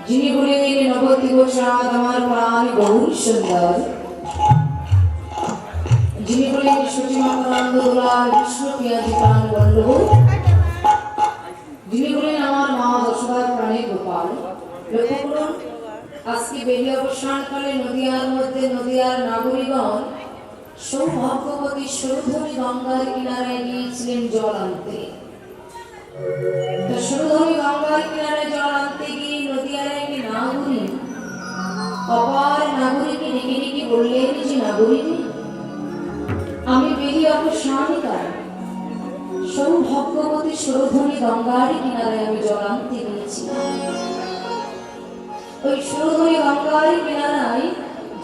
যিনি বলেন নবদ্বীপ প্রসাদ আমার প্রাণ গৌর সুন্দর, যিনি বলেন সচিমাকানন্দ দোলার বিষ্ণু পিয়াজি প্রাণ বল্লভ, যিনি বলেন আমার মা যশোদার প্রাণে গোপাল। লক্ষ্য করুন, আজকে বেরিয়ে অবসানকালে নদিয়ার মধ্যে নদিয়ার নাগরিকগণ সৌভাগ্যবতী সুরধনী গঙ্গার কিনারায় গিয়েছিলেন জল আনতে। সুরধনী গঙ্গার কিনারায় জল আনতে গিয়ে নদিয়ার একটি নাগরিক অপার নাগরিককে ডেকে ডেকে বললেন যে নাগরিক, আমি বেরিয়ে অবসানকালে সৌভাগ্যবতী সুরধনী গঙ্গার কিনারায় আমি জল আনতে গিয়েছিলাম। ওই সুরধনী গঙ্গার কিনারায়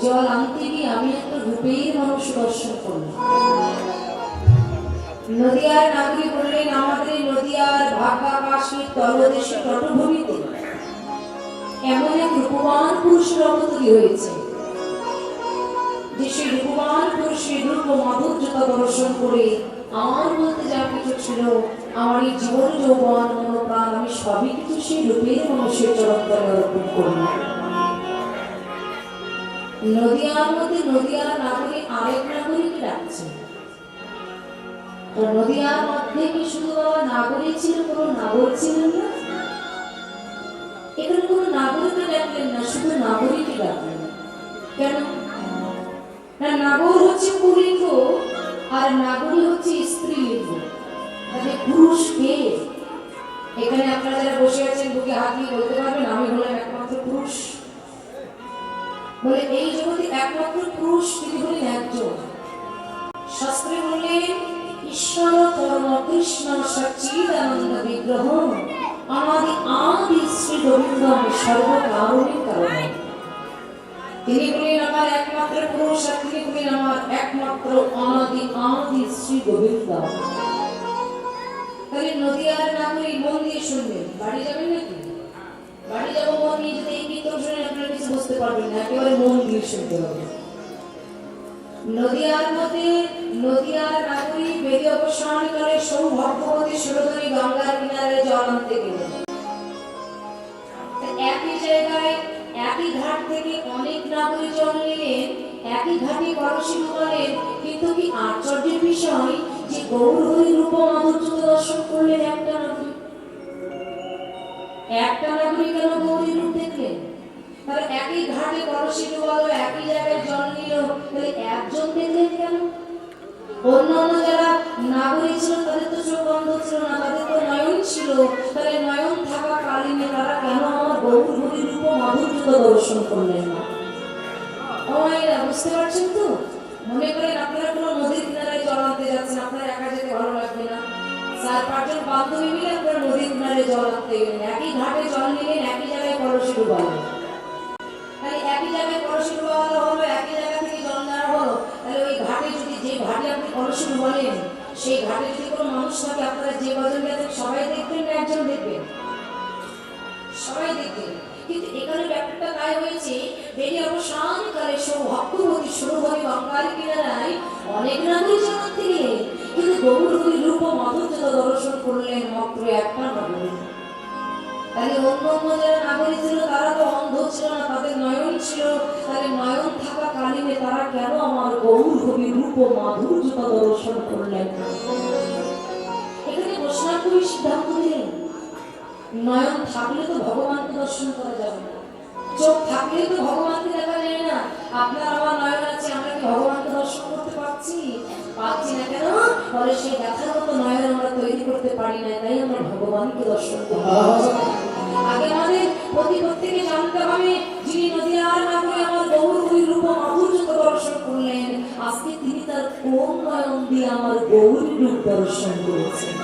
জল আনতে গিয়ে আমি একটা রূপের মানুষ দর্শন করলাম। নদিয়ার নাগরিক বললেন, আমাদের নদিয়ার ভাগ্যাকাশের তলদেশে তটভূমিতে এমন এক রূপবান পুরুষের অবতরী হয়েছে, যে সেই রূপবান পুরুষের রূপ ও মাধুর্যতা দর্শন করে আমার মধ্যে যা কিছু ছিল, আমার এই জীবন যৌবন মনোপ্রাণ আমি সবই কিছু সেই রূপের মানুষের চরণতলে অর্পণ করলাম। নদিয়ার মধ্যে নদিয়ার নাগরিক আরেক নাগরিক ডাকছে। তো নদিয়ার মধ্যে কি শুধু নাগরিক ছিল, কোনো নাগর ছিলেন না? এখানে কোনো নাগরিককে ডাকলেন না, শুধু নাগরিকই ডাকলেন। কেন না? নাগর হচ্ছে পুরুলিঙ্গ আর নাগরী হচ্ছে স্ত্রীলিঙ্গ, মানে পুরুষ কে? এখানে আপনারা যারা বসে আছেন বুকে হাত দিয়ে বলতে পারবেন আমি হলাম একমাত্র পুরুষ? বলে এই জগতে একমাত্র পুরুষ তিনি হলেন একজন। শাস্ত্রে বললেন, ঈশ্বর পরম কৃষ্ণ সচ্চিদানন্দ বিগ্রহ আমাদি আদি শ্রী গোবিন্দ সর্বকারণের কারণ। তিনি বলেন আমার একমাত্র পুরুষ, আর তিনি বলেন আমার একমাত্র অনাদি আদি শ্রী গোবিন্দ। তাহলে নদিয়ার নাগরিক মন দিয়ে শুনবেন। বাড়ি যাবেন নাকি? বাড়ি যাবো মন দিয়ে, যদি এই কীর্তন শুনে আপনারা কিছু বুঝতে পারবেন না, একেবারে মন দিয়ে শুনতে হবে। নদিয়ার মধ্যে নদিয়ার নাগরিক বেরিয়ে অবসানকালে সৌভাগ্যবতী সুরধনী গঙ্গার কিনারে জল আনতে গেলেন। একই জায়গায় একই ঘাট থেকে অনেক নাগরিক জল নিলেন, একই ঘাটে কলসি ডুবালেন, কিন্তু কি আশ্চর্যের বিষয় যে গৌর হরি রূপ মাধুর্য দর্শন করলেন একটা নাগরিক। একটা নাগরিক কেন গৌরী রূপ দেখলেন? তাহলে একই ঘাটে কলসি ডুবালো, একই জায়গায় জল নিল, তাহলে একজন দেখলেন কেন? অন্যান্য যারা নাগরিক ছিল তাদের তো চোখ বন্ধ ছিল না, তাদের তো নয়ন ছিল, তাহলে নয়ন থাকা কালীনে তারা কেন আমার গৌর হরি রূপ মাধুর্য দর্শন করলেন না? ওরা বুঝতে পারছেন তো? মনে করেন আপনারা কোনো নদীর কিনারায় জল আনতে যাচ্ছেন, আপনার একা যেতে ভালো লাগবে না, 4-5 জন বান্ধবী মিলে আপনারা নদীর কিনারে জল আনতে গেলেন, একই ঘাটে জল নিলেন, একই জায়গায় কলসি ডুবালেন। তাহলে একই জায়গায় কলসি ডুবানো হলো, একই জায়গা থেকে জল নেওয়া হলো, তাহলে ওই ঘাটে যদি, যে ঘাটে আপনি কলসি ডুবালেন সেই ঘাটে যদি কোনো মানুষ থাকে, আপনারা যে কজন গেছেন সবাই দেখবেন না একজন দেখবেন? সবাই দেখবেন। কিন্তু এখানে ব্যাপারটা তাই হয়েছে, বেরিয়ে অবসানকালে সৌভাগ্যবতী সুরধনী গঙ্গার কিনারায় অনেক নাগরিক জল আনতে গেলেন, কিন্তু গৌর হরি রূপ মাধুর্য দর্শন করলেন মাত্র একটা নাগরিক। তাহলে অন্য যারা নাগরিক ছিল তারা তো অন্ধ ছিল না, তাদের নয়ন ছিল, তাহলে নয়ন থাকা কালীনে তারা কেন আমার গৌর হরি রূপ মাধুর্য দর্শন করলেন? এখানে বৈষ্ণব কবি সিদ্ধান্ত দিলেন, নয়ন থাকলে তো ভগবানকে দর্শন করা যাবে না, চোখ থাকলে তো ভগবানকে দেখা যায় না। আপনার আমার নয়ন আছে, আমরা কি ভগবানকে দর্শন করতে পারছি? পাচ্ছি না কেন? বলে সেই দেখার মতো নয়ন আমরা তৈরি করতে পারি না, তাই আমরা ভগবানকে দর্শন করতে পারছি। আগে আমাদের প্রত্যেকে জানতে হবে, যিনি নদিয়ার নাগরিক আমার গৌর হরি রূপ মাধুর্য দর্শন করলেন, আজকে তিনি তার কোন নয়ন দিয়ে আমার গৌরী রূপ দর্শন করেছেন?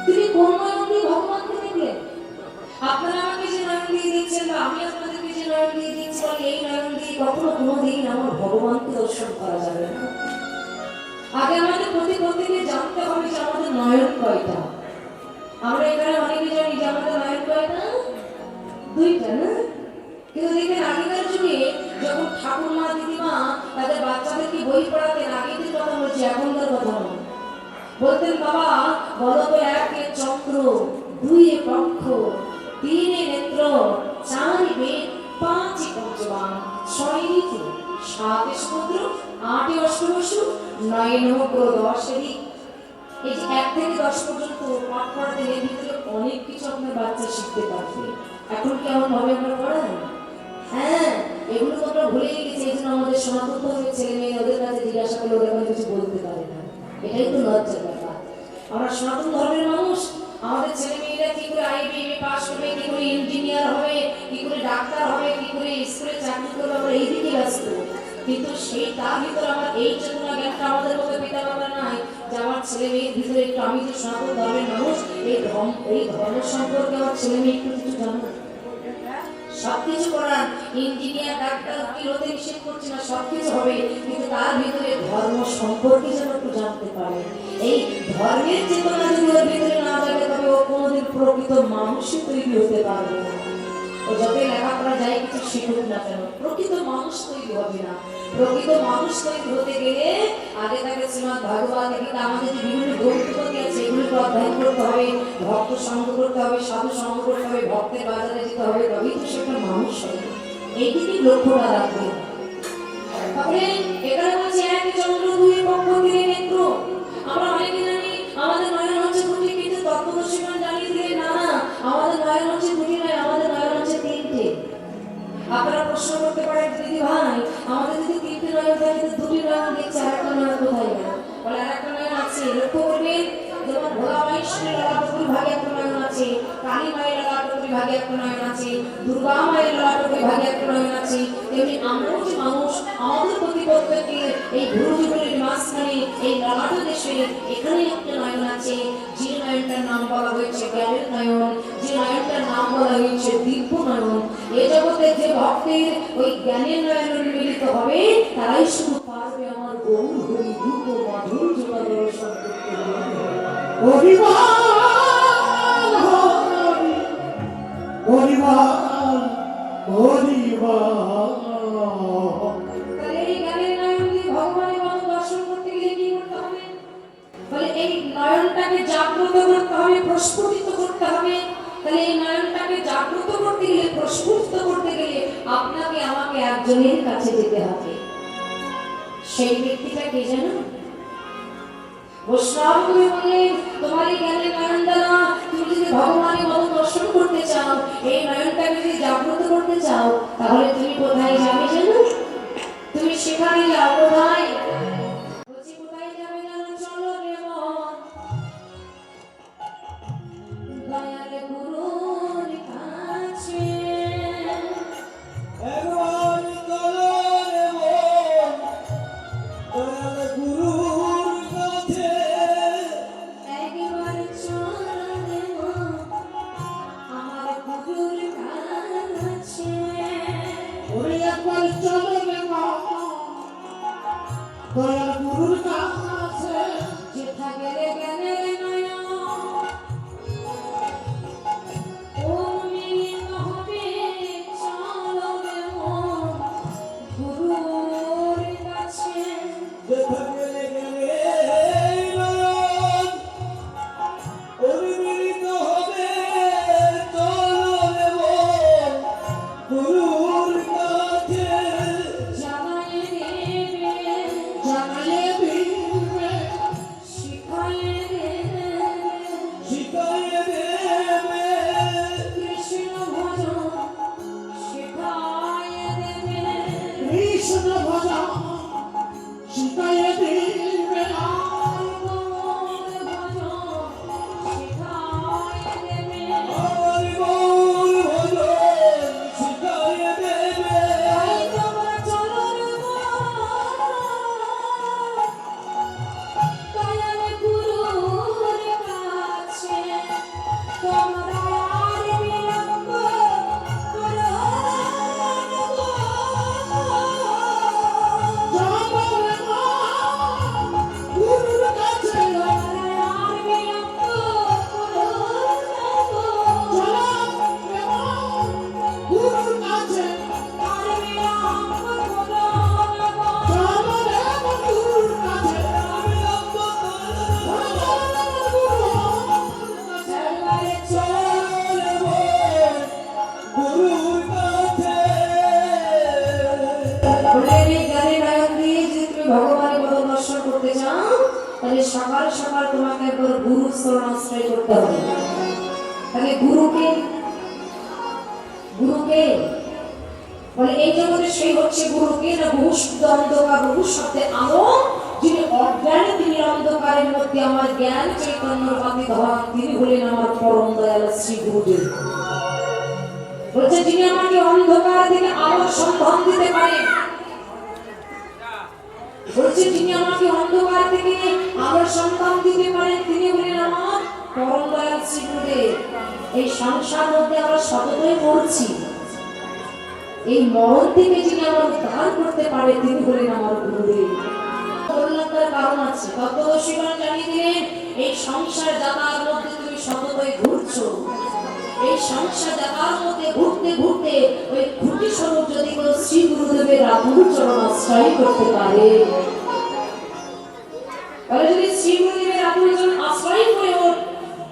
তিনি কোন নয়ন দিয়ে ভগবানকে দেখলেন? আপনারা আমাকে যে নয়ন দিয়ে দিচ্ছেন বা আমি আপনাদেরকে যে নয়ন দিয়ে দিচ্ছি, এই নয়ন দিয়ে কখনো কোনোদিন আমার ভগবানকে দর্শন করা যাবে না। আগে আমাদের প্রত্যেকে জানতে হবে যে আমাদের নয়ন কয়টা। আমরা এখানে অনেকে জানি যে আমাদের নয়ন কয়টা? 2টা না? কিন্তু দেখবেন আগেকার যুগে যখন ঠাকুরমা দিদিমা তাদের বাচ্চাদেরকে বই পড়াতেন, আগেদের কথা বলছি, এখনকার কথা নয়, বলতেন বাবা বলো তো 1 চন্দ্র, 2 পক্ষ, 3 নেত্র, ছয়ই ঋতু, সাতে সমুদ্র, আটে অষ্টবসু, নয়ে নবগ্রহ, দশে দিক। এই যে 1 থেকে 10 পর্যন্ত পাঠ পড়াতে এর ভিতরে অনেক কিছু আপনার বাচ্চা শিখতে পারবে। এখন কেমন ভাবে আমরা পড়াই? হ্যাঁ, এগুলো তো আমরা ভুলেই গেছি। এই জন্য আমাদের সনাতন ধর্মের ছেলে মেয়ে ওদের কাছে জিজ্ঞাসা করলে ওরা কিছু বলতে পারে না। এটাই তো লজ্জার ব্যাপার। আমরা সনাতন ধর্মের মানুষ, আমাদের ছেলে মেয়েরা কি করে আইবিএম পাস করবে, কি করে ইঞ্জিনিয়ার হবে, কি করে ডাক্তার হবে, কি করে স্কুলে চাকরি করবে, আমরা এই দিকে ব্যস্ত। কিন্তু সেই তার ভিতরে আমার এই চেতনা জ্ঞানটা আমাদের মধ্যে পিতা মাতা নাই যে আমার ছেলে মেয়ের ভিতরে একটু, আমি যে সনাতন ধর্মের মানুষ, এই ধর্ম সম্পর্কে আমার ছেলে মেয়ে একটু কিছু জানো। সবকিছু করার, ইঞ্জিনিয়ার ডাক্তার উকিল হতে নিষেধ করছি না, সবকিছু হবে, কিন্তু তার ভিতরে ধর্ম সম্পর্কে যেন একটু জানতে পারে। এই ধর্মের চেতনা যদি ওর ভিতরে না জাগে তবে ও কোনোদিন প্রকৃত মানুষই তৈরি হতে পারবে না। ও যতই লেখাপড়া যায় কিছু শিখুক না কেন, প্রকৃত মানুষ তৈরি হবে না। প্রকৃত মানুষ তৈরি হতে গেলে আগে তাকে শ্রীমদ্ ভাগবত গীতা, আমাদের যে বিভিন্ন গ্রন্থপতি আছে এগুলোকে অধ্যয়ন করতে হবে, ভক্ত সঙ্গ করতে হবে, সাধু সঙ্গ করতে হবে, ভক্তের বাজারে যেতে হবে, তবেই তো সে একটা মানুষ হবে। এইদিকে লক্ষ্যটা রাখবে। তাহলে এখানে বলছে এক চন্দ্র দুই পক্ষ তীরে নেত্র। আমরা অনেকে জানি আমাদের নয়ন হচ্ছে দুটি, কিন্তু তত্ত্বদর্শীগণ জানিয়ে দিলেন না, আমাদের নয়ন হচ্ছে দুটি নয়, আমাদের নয়ন হচ্ছে 3টে। আপনারা প্রশ্ন করতে পারেন দিদি ভাই, আমাদের যদি 3টে নয়ন থাকে তো 2টি নয়ন দেখছে, আরেকটা নয়ন কোথায় গেল? বলে আরেকটা নয়ন আছে, লক্ষ্য করবেন। যেমন ভোলা মায়ের ললাটকুর ভাগে একটা নয়ন আছে, কালী মায়ের ললাটকুর ভাগে একটা নয়ন আছে, দুর্গা মায়ের ললাটকুর ভাগে একটা নয়ন আছে, তেমনি আমরাও যে মানুষ, আমাদের প্রতি প্রত্যেকে এই ভুরুযুগলের মাঝখানে এই ললাট দেশে এখানে একটা নয়ন আছে, যে নয়নটার নাম বলা হয়েছে জ্ঞানের নয়ন, যে নয়নটার নাম বলা হয়েছে দিব্য নয়ন। এ জগতে যে ভক্তের ওই জ্ঞানের নয়ন মিলিত হবে তারাই শুধু পারবে আমার গৌর হরি রূপ মাধুর্যতা দর্শন করতে। হরিবাল হরিবাল হরিবাল। তাহলে এই জ্ঞানের নয়ন দিয়ে ভগবানের মতো দর্শন করতে গেলে কি করতে হবে? বলে এই নয়নটাকে জাগ্রত করতে হবে, প্রস্ফুটিত করতে হবে। তাহলে এই নয়নটাকে জাগ্রত করতে গেলে, প্রস্ফুটিত করতে গেলে আপনাকে আমাকে একজনের কাছে যেতে হবে। সেই ব্যক্তিটা কে জানো? বৈষ্ণব কবি বললেন, তোমার এই জ্ঞানের নয়ন দ্বারা তুমি যদি ভগবানের মতো দর্শন করতে চাও, এই নয়নটাকে যদি জাগ্রত করতে চাও, তাহলে তুমি কোথায় যাবে জানো? তুমি সেখানে যাও কোথায়? বলছি কোথায় যাবে জানো? চলো রে মন দয়াল গুরুর কাছে। একবার চলো রে মন দয়াল গুরুর কাছে। একবার চলো রে মন আমার গুরুর কাছে। ওরে একবার চলো রে মন দয়াল গুরুর কাছে। যেথা গেলে জ্ঞানের নয়ন উন্মিলিত হবে, চলো রে মন গুরুর কাছে। যেথা গেলে গেলে নয়ন উন্মিলিত হবে, চলো রে মন গুরুর কাছে। জানালে দেবে, জানালে দিবে, শিখালে দেবে, শিখাইয়ে দেবে, কৃষ্ণ ভজন শিখায়ে দেবে, কৃষ্ণ ভজন শিখাইয়ে দিবে, আর গৌর ভজন শিখায়ে দেবে। আর গৌর ভজন শিখাইয়ে দেবে। তাই তোমরা চলো রে মন দয়াল গুরুর কাছে। তোমরা আর বিলম্ব করো না গো। তাহলে সকাল সকাল তোমাকে একবার গুরু শরণাশ্রয় করতে হবে। তাহলে গুরুকে গুরুকে বলে এই জগতে সেই হচ্ছে গুরুকে না বহু শুদ্ধ অন্ধকার বহু শব্দে আলো, যিনি অজ্ঞানে তিনি অন্ধকারের মধ্যে আমার জ্ঞান চৈতন্যর বাতি ধরান, তিনি হলেন আমার পরম দয়াল শ্রী গুরুদেব। বলছে যিনি আমাকে অন্ধকার থেকে আলোর সন্ধান দিতে পারেন, বলছে যিনি আমাকে অন্ধকার থেকে আলোর সন্ধান দিতে পারেন, তিনি হলেন আমার পরম দয়াল শ্রী গুরুদেব। এই সংসার মধ্যে আমরা সততই মরছি, এই মরণ থেকে যিনি আমার উদ্ধার করতে পারে তিনি হলেন আমার গুরুদেব। বললাম তার কারণ আছে, তত্ত্বদর্শীগণ জানিয়ে দিলেন এই সংসার যাতার মধ্যে তুমি সততই ঘুরছো, এই সংসার যাতার মধ্যে ঘুরতে ঘুরতে ওই খুঁটি স্বরূপ যদি কোনো শ্রী গুরুদেবের আতুর চরণ আশ্রয় করতে পারে, তাহলে যদি শ্রী গুরুদেবের আতুর চরণ আশ্রয় করে ওর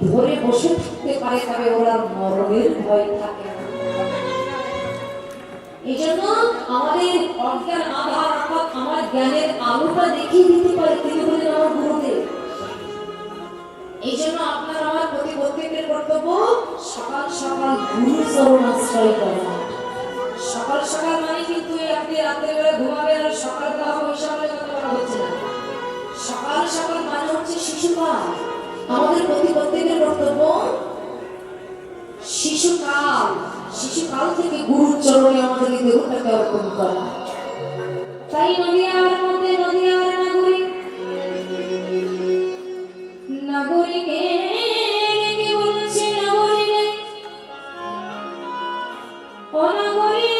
ধরে বসে থাকতে পারে, তবে ওরা মরণের ভয় থাকে। এই জন্য আমাদের অজ্ঞান আধার অর্থাৎ আমার জ্ঞানের আলোটা দেখিয়ে দিতে পারে তিনি হলেন আমার গুরুদেব। এই জন্য আপনার আমার প্রত্যেকের কর্তব্য সকাল সকাল গুরু চরণ আশ্রয় করা। সকাল সকাল মানে কিন্তু আপনি রাত্রেবেলা ঘুমাবেন আর সকালবেলা ওই সময় কথা বলা হচ্ছে না। সকাল সকাল মানে হচ্ছে শিশুকাল। আমাদের প্রত্যেকের কর্তব্য শিশুকাল, শিশুকাল থেকে গুরুর চরণে আমাদের দেহটাকে অর্পণ করা। তাই নদিয়ার মধ্যে নদিয়ার নাগরিক নাগরিকে কে বলছে নাগরিকে অনাগরিক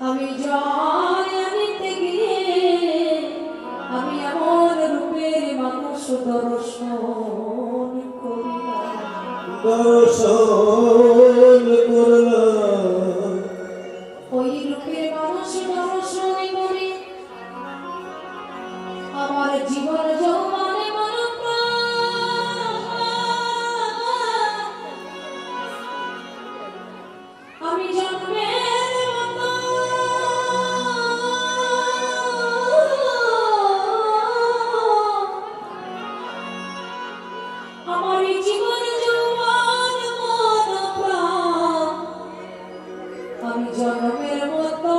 আমি জয় আনিতে গিয়ে আমি এমন রূপের মানুষ দর্শন করলাম, ওই রূপের মানুষ দর্শন করি আমার জীবন যৌবনে আমি জন্মের মতো আমার জীবন যৌবন মন প্রাণ আমি জন্মের মতো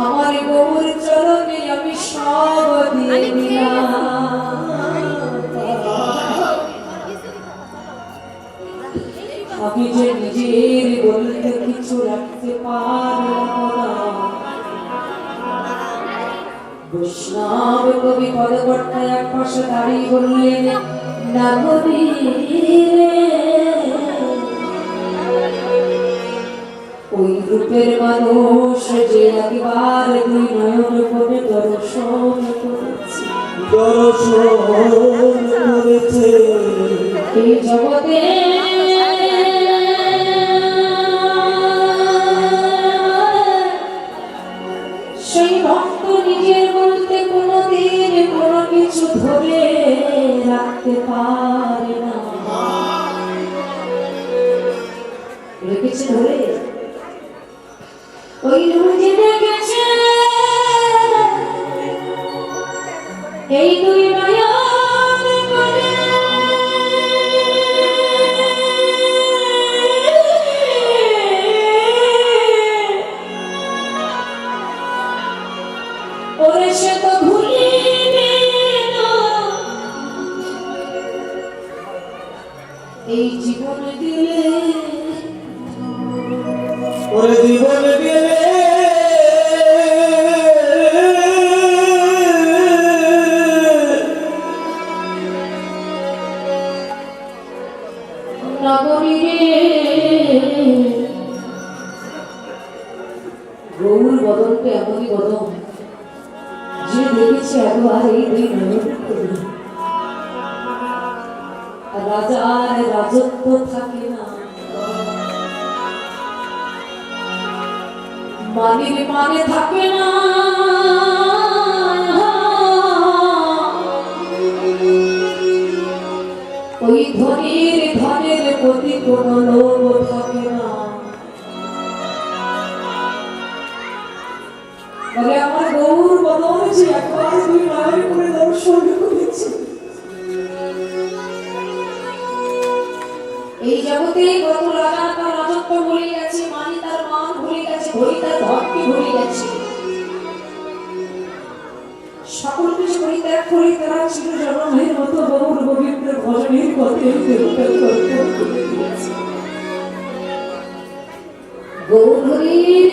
আমার গৌর চরণে আমি সব দিয়ে দিলাম। আমি যে নিজের বলতে কিছু রাখতে পারলাম না, বৈষ্ণব কবি পদকর্তা এক পাশে দাঁড়িয়ে বললেন ওই রূপের মানুষ যে একবার দুই নয়ন করে দর্শন করেছে এই জগতে সেই ভক্ত নিজের বলতে কোনোদিন কোনো কিছু ধরে রাখতে পারে না, রেখেছে ধরে ওই রুজে দেখেছে এই দুই নয়ন করে ওরে সে তো ভুলিবে না এই জীবন দিলে, ওরে জীবন দিলে নগরী গৌর বদনটা এমনই বদন যে দেখেছে একবার এই দুই নয়ন করে রাজার রাজত্ব থাকে না, মানির মানে থাকে না, ওই ধনের প্রতি কোনো লোভ থাকে না। বলে আমার গৌর বদন যে একবার দুই নয়ন করে দর্শন করেছে, এই জগতে কত রাজা তার রাজত্ব ভুলে গেছে, মানি তার মান ভুলে গেছে, হরি তার ভক্তি ভুলে গেছে, সকল কিছু পরিত্যাগ করে তারা ছিল জনমের মতো গৌর গোবিন্দের ভজনের পথে গৌর হরির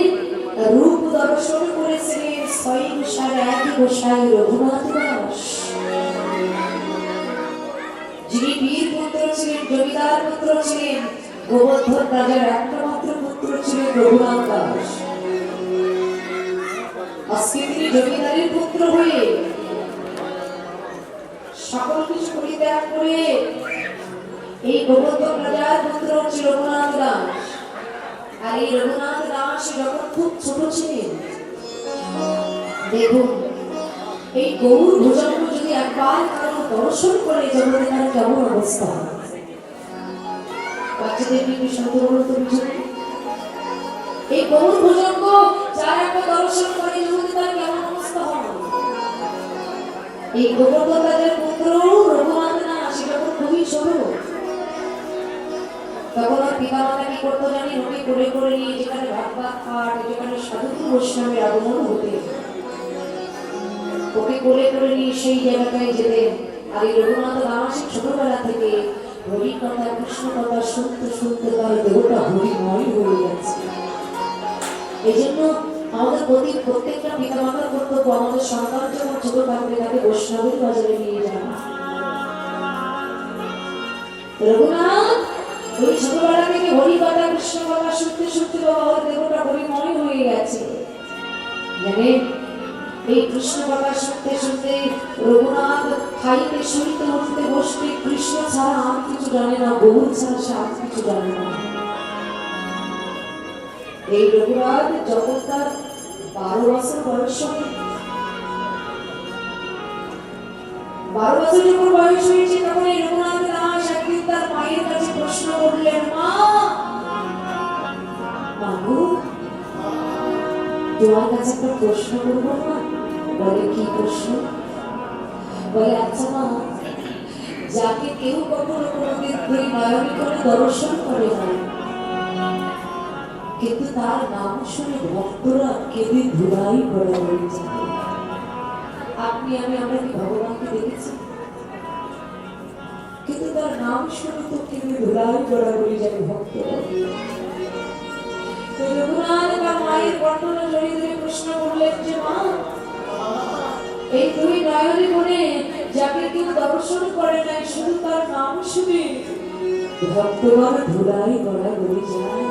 রূপ দর্শন করেছিলেন স্বয়ং সারা একই গোসাই রঘুনাথ দাস, যিনি বীর পুত্র ছিলেন, জমিদার পুত্র ছিলেন, গোবর্ধন রাজার একমাত্র পুত্র ছিলেন রঘুনাথ দাস। আজকে তিনি জমিদারের পুত্র হয়ে সকল কিছু পরিত্যাগ করে এই গোবর্ধন রাজার পুত্র ছিল রঘুনাথ দাস। আর এই রঘুনাথ দাস যখন খুব ছোট ছিলেন, দেখুন এই গৌর ভুজঙ্গ যদি একবার কারো দর্শন করে জগতে তার কেমন অবস্থা হয়। বাচ্চাদের কি সাধারণত এই গৌর ভুজঙ্গ যার একটা দর্শন করে জগতে তার কেমন অবস্থা হয়। এই গোবর্ধন রাজার পুত্র রঘুনাথ দাস যখন খুবই ছোট, তখন আর পিতা মাতা কি করতো জানি, ওকে করে করে নিয়ে যেখানে ভাগবত পাঠ, যেখানে সাধু বৈষ্ণবের আগমন হতে, ওকে কোলে করে নিয়ে সেই জায়গাটায় যেতেন। আর এই রঘুনাথ দাস ছোটবেলা থেকে হরি কথা কৃষ্ণ কথা শুনতে শুনতে তার দেহটা হরিময় হয়ে গেছে। এই জন্য আমাদের প্রত্যেকটা পিতা মাতার কর্তব্য আমাদের সন্তান যখন ছোট থাকবে তাকে বৈষ্ণবের বাজারে নিয়ে যান। রঘুনাথ ওই ছোটবেলা থেকে হরি কথা কৃষ্ণ কথা শুনতে শুনতে বাবা ওর দেহটা হরিময় হয়ে গেছে। জানেন এই কৃষ্ণ কথা শুনতে শুনতে রঘুনাথ খাইতে শুইতে উঠতে বসতে কৃষ্ণ ছাড়া আর কিছু জানে না, গৌর ছাড়া সে আর কিছু জানে না। এই রঘুনাথ যখন তার 12 বছর বয়স হয়, 12 বছর যখন বয়স হয়েছে, তখন এই রঘুনাথ দাস একদিন তার মায়ের কাছে প্রশ্ন করলেন, মা বাবু তোমার কাছে একটা প্রশ্ন করবো না? বলে কি প্রশ্ন? বলে আচ্ছা মা, যাকে কেউ কখনো কোনোদিন দুই নয়নে করে দর্শন করে না, কিন্তু তার নাম শুনে ভক্তরা কেঁদে ধুলাই করে হয়ে যায়। আপনি আমরা কি ভগবানকে দেখেছি? কিন্তু তার নাম শুনে তো কেঁদে ধুলাই করা হয়ে যায় ভক্তরা। রঘুনাথ তার মায়ের বর্ণনা জড়িয়ে ধরে প্রশ্ন করলেন যে মা, এই দুই নয়নে করে যাকে কেউ দর্শন করে নাই, শুধু তার নাম শুনে ভক্তগণ ধুলাই গড়া গড়ে যায়।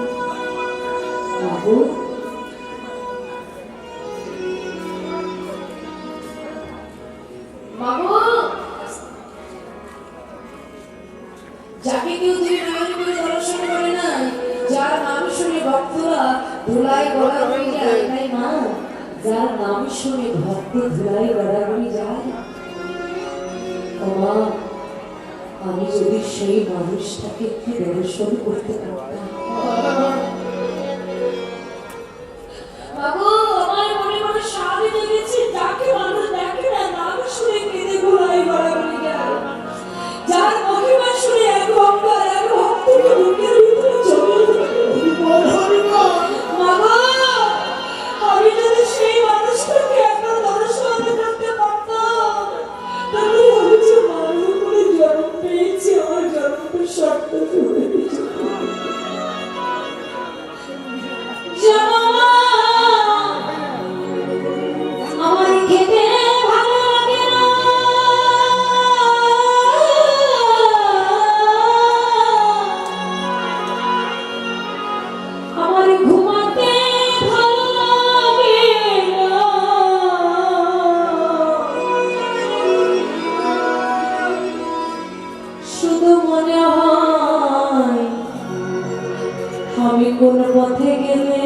বাবু বাবু যাকে কেউ দুই নয়নে করে দর্শন করে নাই, যার নাম শুনে ভক্তরা ধুলাই গড়া হয়ে যায়, তাই মা যার নাম শুনে ভক্ত ধুলাই গড়া হয়ে যায়, ও মা আমি যদি সেই মানুষটাকে একটু দর্শন করতে পারতাম। বাবু আমার মনে মনে সাধে জেগেছে, যাকে মানুষ দেখে না, নাম শুনে কেঁদে ধুলাই গড়া হয়ে যায়, যার মহিমা শুনে এক অঙ্গার এক ভক্তকে বুকের ভিতরে জমিয়ে ধরে। বাবা আমি যদি সেই মানুষটাকে একবার দর্শন করতে পারতাম, তাহলে আমি যে মানুষ করে জন্ম পেয়েছি, আমার জন্মটা সার্থক হয়ে যেত। গেলে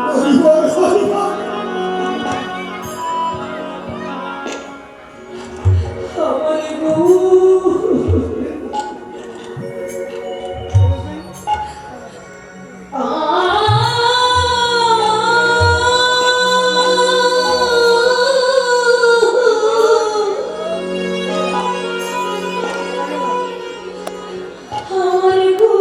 হরিবল হরিবল আমার গো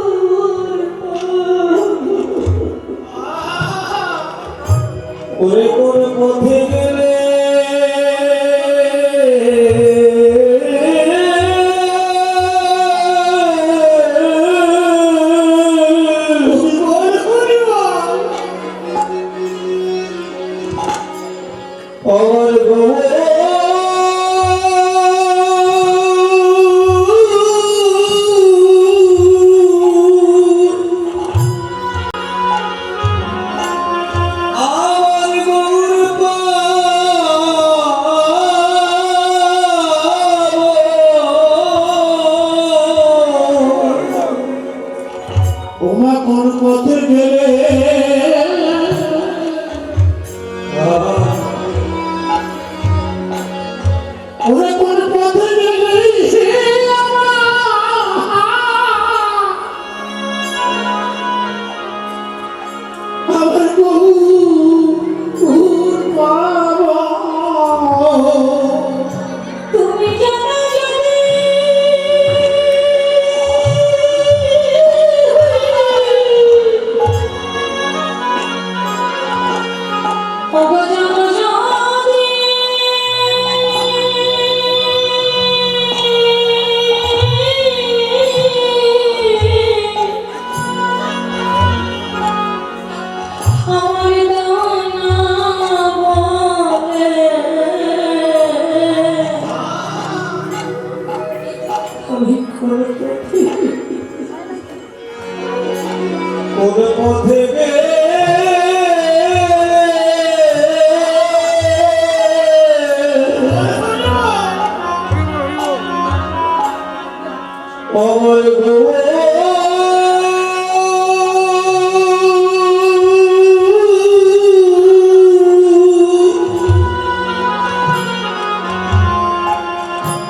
ওরে কোন পথে গেলে হরিবল হরিবল আমার গো ওমা কোন পথে গেলে ওরে কোন পথে গেলে আমার গৌর বাবা তুমি জানো যদি ওগো জানো যদি আমার দানা বলে আমি করতে কোন পথে গেলে আমার গো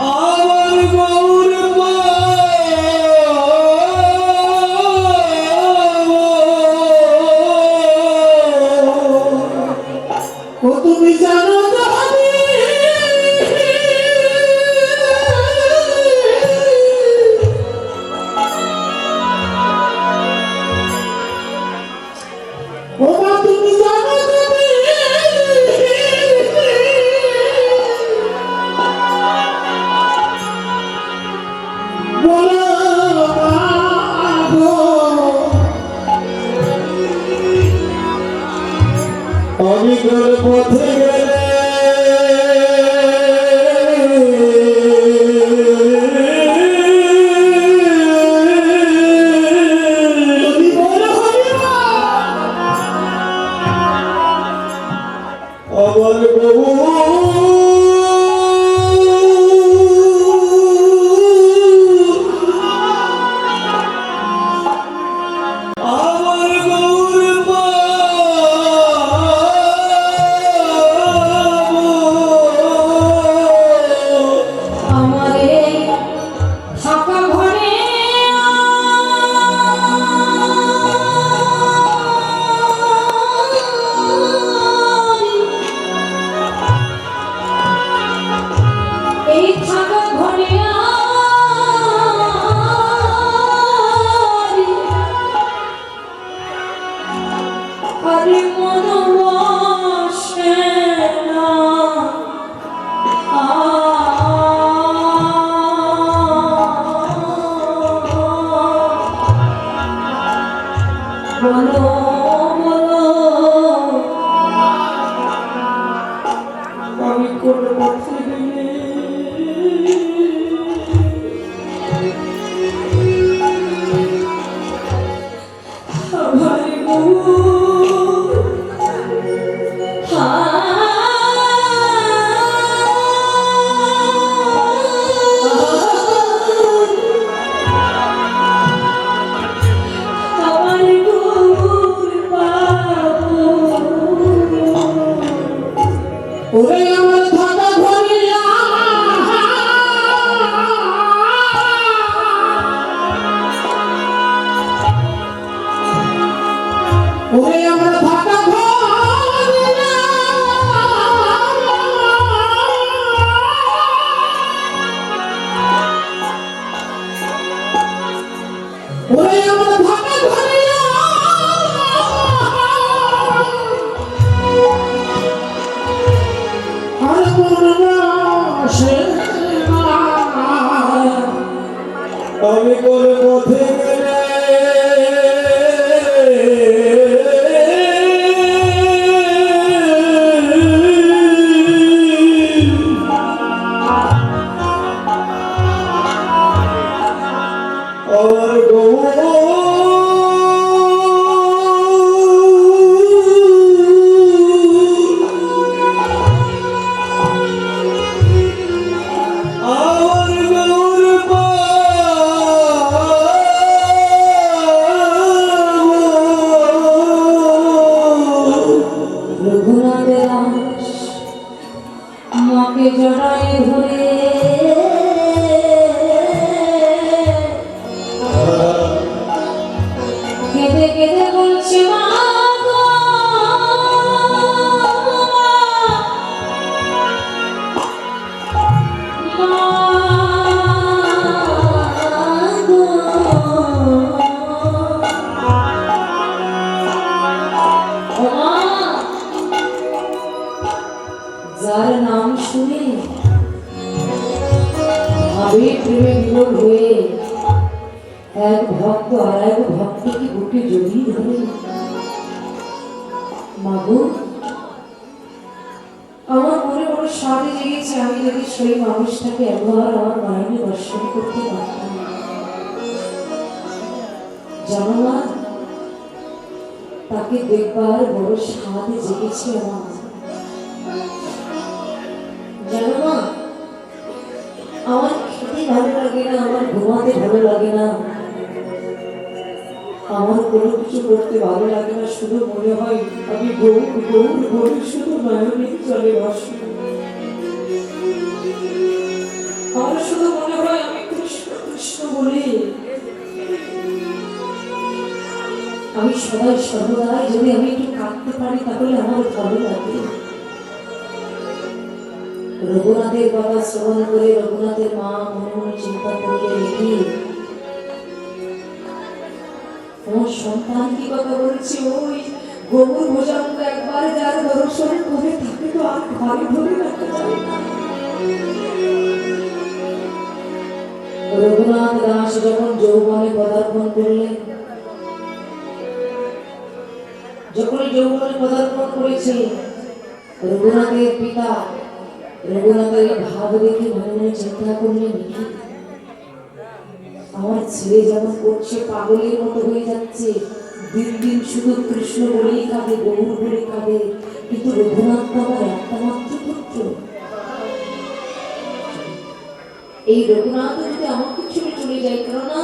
আমার গৌর ও তুমি জানো জানি ও মা তুমি জানো জানি বলো মা গো আমি কোন পথে গেলে হরিবল হরিবল আমার গো আমার গৌর আমার এই ফাঁকা ঘরে এই ফাঁকা ঘরে আরে মন বসে না বলো বলো আমি কোন পথে গেলে আমার ওরে আমরা থাকা ঘরে না। ওরে আমরা থাকা ঘরে না। আর মন না আসে না। আমি কোন পথে গেলে আমার রঘুনাথের লাশ মাকে জড়ায় ধরে কেঁদে কেঁদে বলছে মা গো, মা গো। ও মা, যার নাম শুনে ভাবে প্রেমে বিমূঢ় হয়ে এক ভক্ত আর এক ভক্তকে বুকে জড়িয়ে ধরে, মাগো আমার মনে বড় সাথে জেগেছে, আমি যদি সেই মানুষটাকে একবার আমার বাহিনী দর্শন করতে পারতাম। জানো না, তাকে দেখবার বড় সাথে জেগেছে আমার। জানো না, আমার খেতে ভালো লাগে না, আমার ঘুমাতে ভালো লাগে না, আমার কোনো কিছু করতে ভালো লাগে না, শুধু মনে হয় আমি গৌর গৌর বলে শুধু নয়নে চলে বসে। আমার শুধু মনে হয় আমি কৃষ্ণ কৃষ্ণ বলে আমি সদাই সর্বদাই যদি আমি একটু কাঁদতে পারি তাহলে আমার ভালো লাগে। রঘুনাথের কথা শ্রবণ করে রঘুনাথের মা মনে মনে চিন্তা করলে, দেখি আমার সন্তান কি কথা বলছে, ওই গোবর ভোজাঙ্গ একবার যার দর্শন করে তাকে তো আর ঘরে ধরে রাখতে চাই না। রঘুনাথ দাস যখন যৌবনে পদার্পণ করলেন, যখন যৌবনে পদার্পণ করেছে, রঘুনাথের পিতা রঘুনাথের ভাব দেখে মনে মনে চিন্তা করলেন, আমার ছেলে যেমন করছে পাগলের মতো হয়ে যাচ্ছে, দিন দিন শুধু কৃষ্ণ বলেই কাঁদে, গৌর বলে কাঁদে, কিন্তু রঘুনাথ তো আমার একটা মাত্র পুত্র। এই রঘুনাথ যদি আমাকে ছেড়ে চলে যায়, কেননা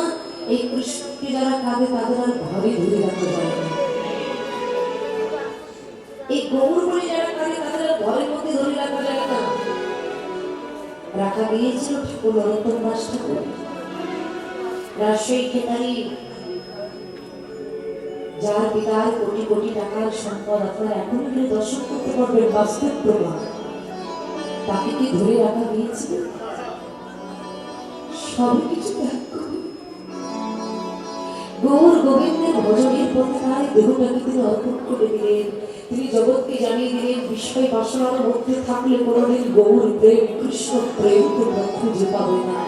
এই কৃষ্ণকে যারা কাঁদে তাদের আর ঘরে ধরে রাখতে পারে না, এই গৌর বলে যারা কাঁদে তাদের আর ঘরের মধ্যে ধরে রাখা যায় না। রাখা গিয়েছিল ঠাকুর নরোত্তম দাস ঠাকুর, রাজশাহী খেতারি, যার পিতার কোটি কোটি টাকার সম্পদ, আপনারা এখন গেলে দর্শন করতে পারবেন, বাস্তব প্রমাণ। তাকে কি ধরে রাখা গিয়েছিল? সবকিছু ত্যাগ করে গৌর গোবিন্দের ভজনের পথে দেহটাকে তিনি অর্পণ করে দিলেন। তিনি জগৎকে জানিয়ে দিলেন, বিষয় বাসনার মধ্যে থাকলে কোনোদিন গৌর প্রেম কৃষ্ণ প্রেম তোমরা খুঁজে পাবে না।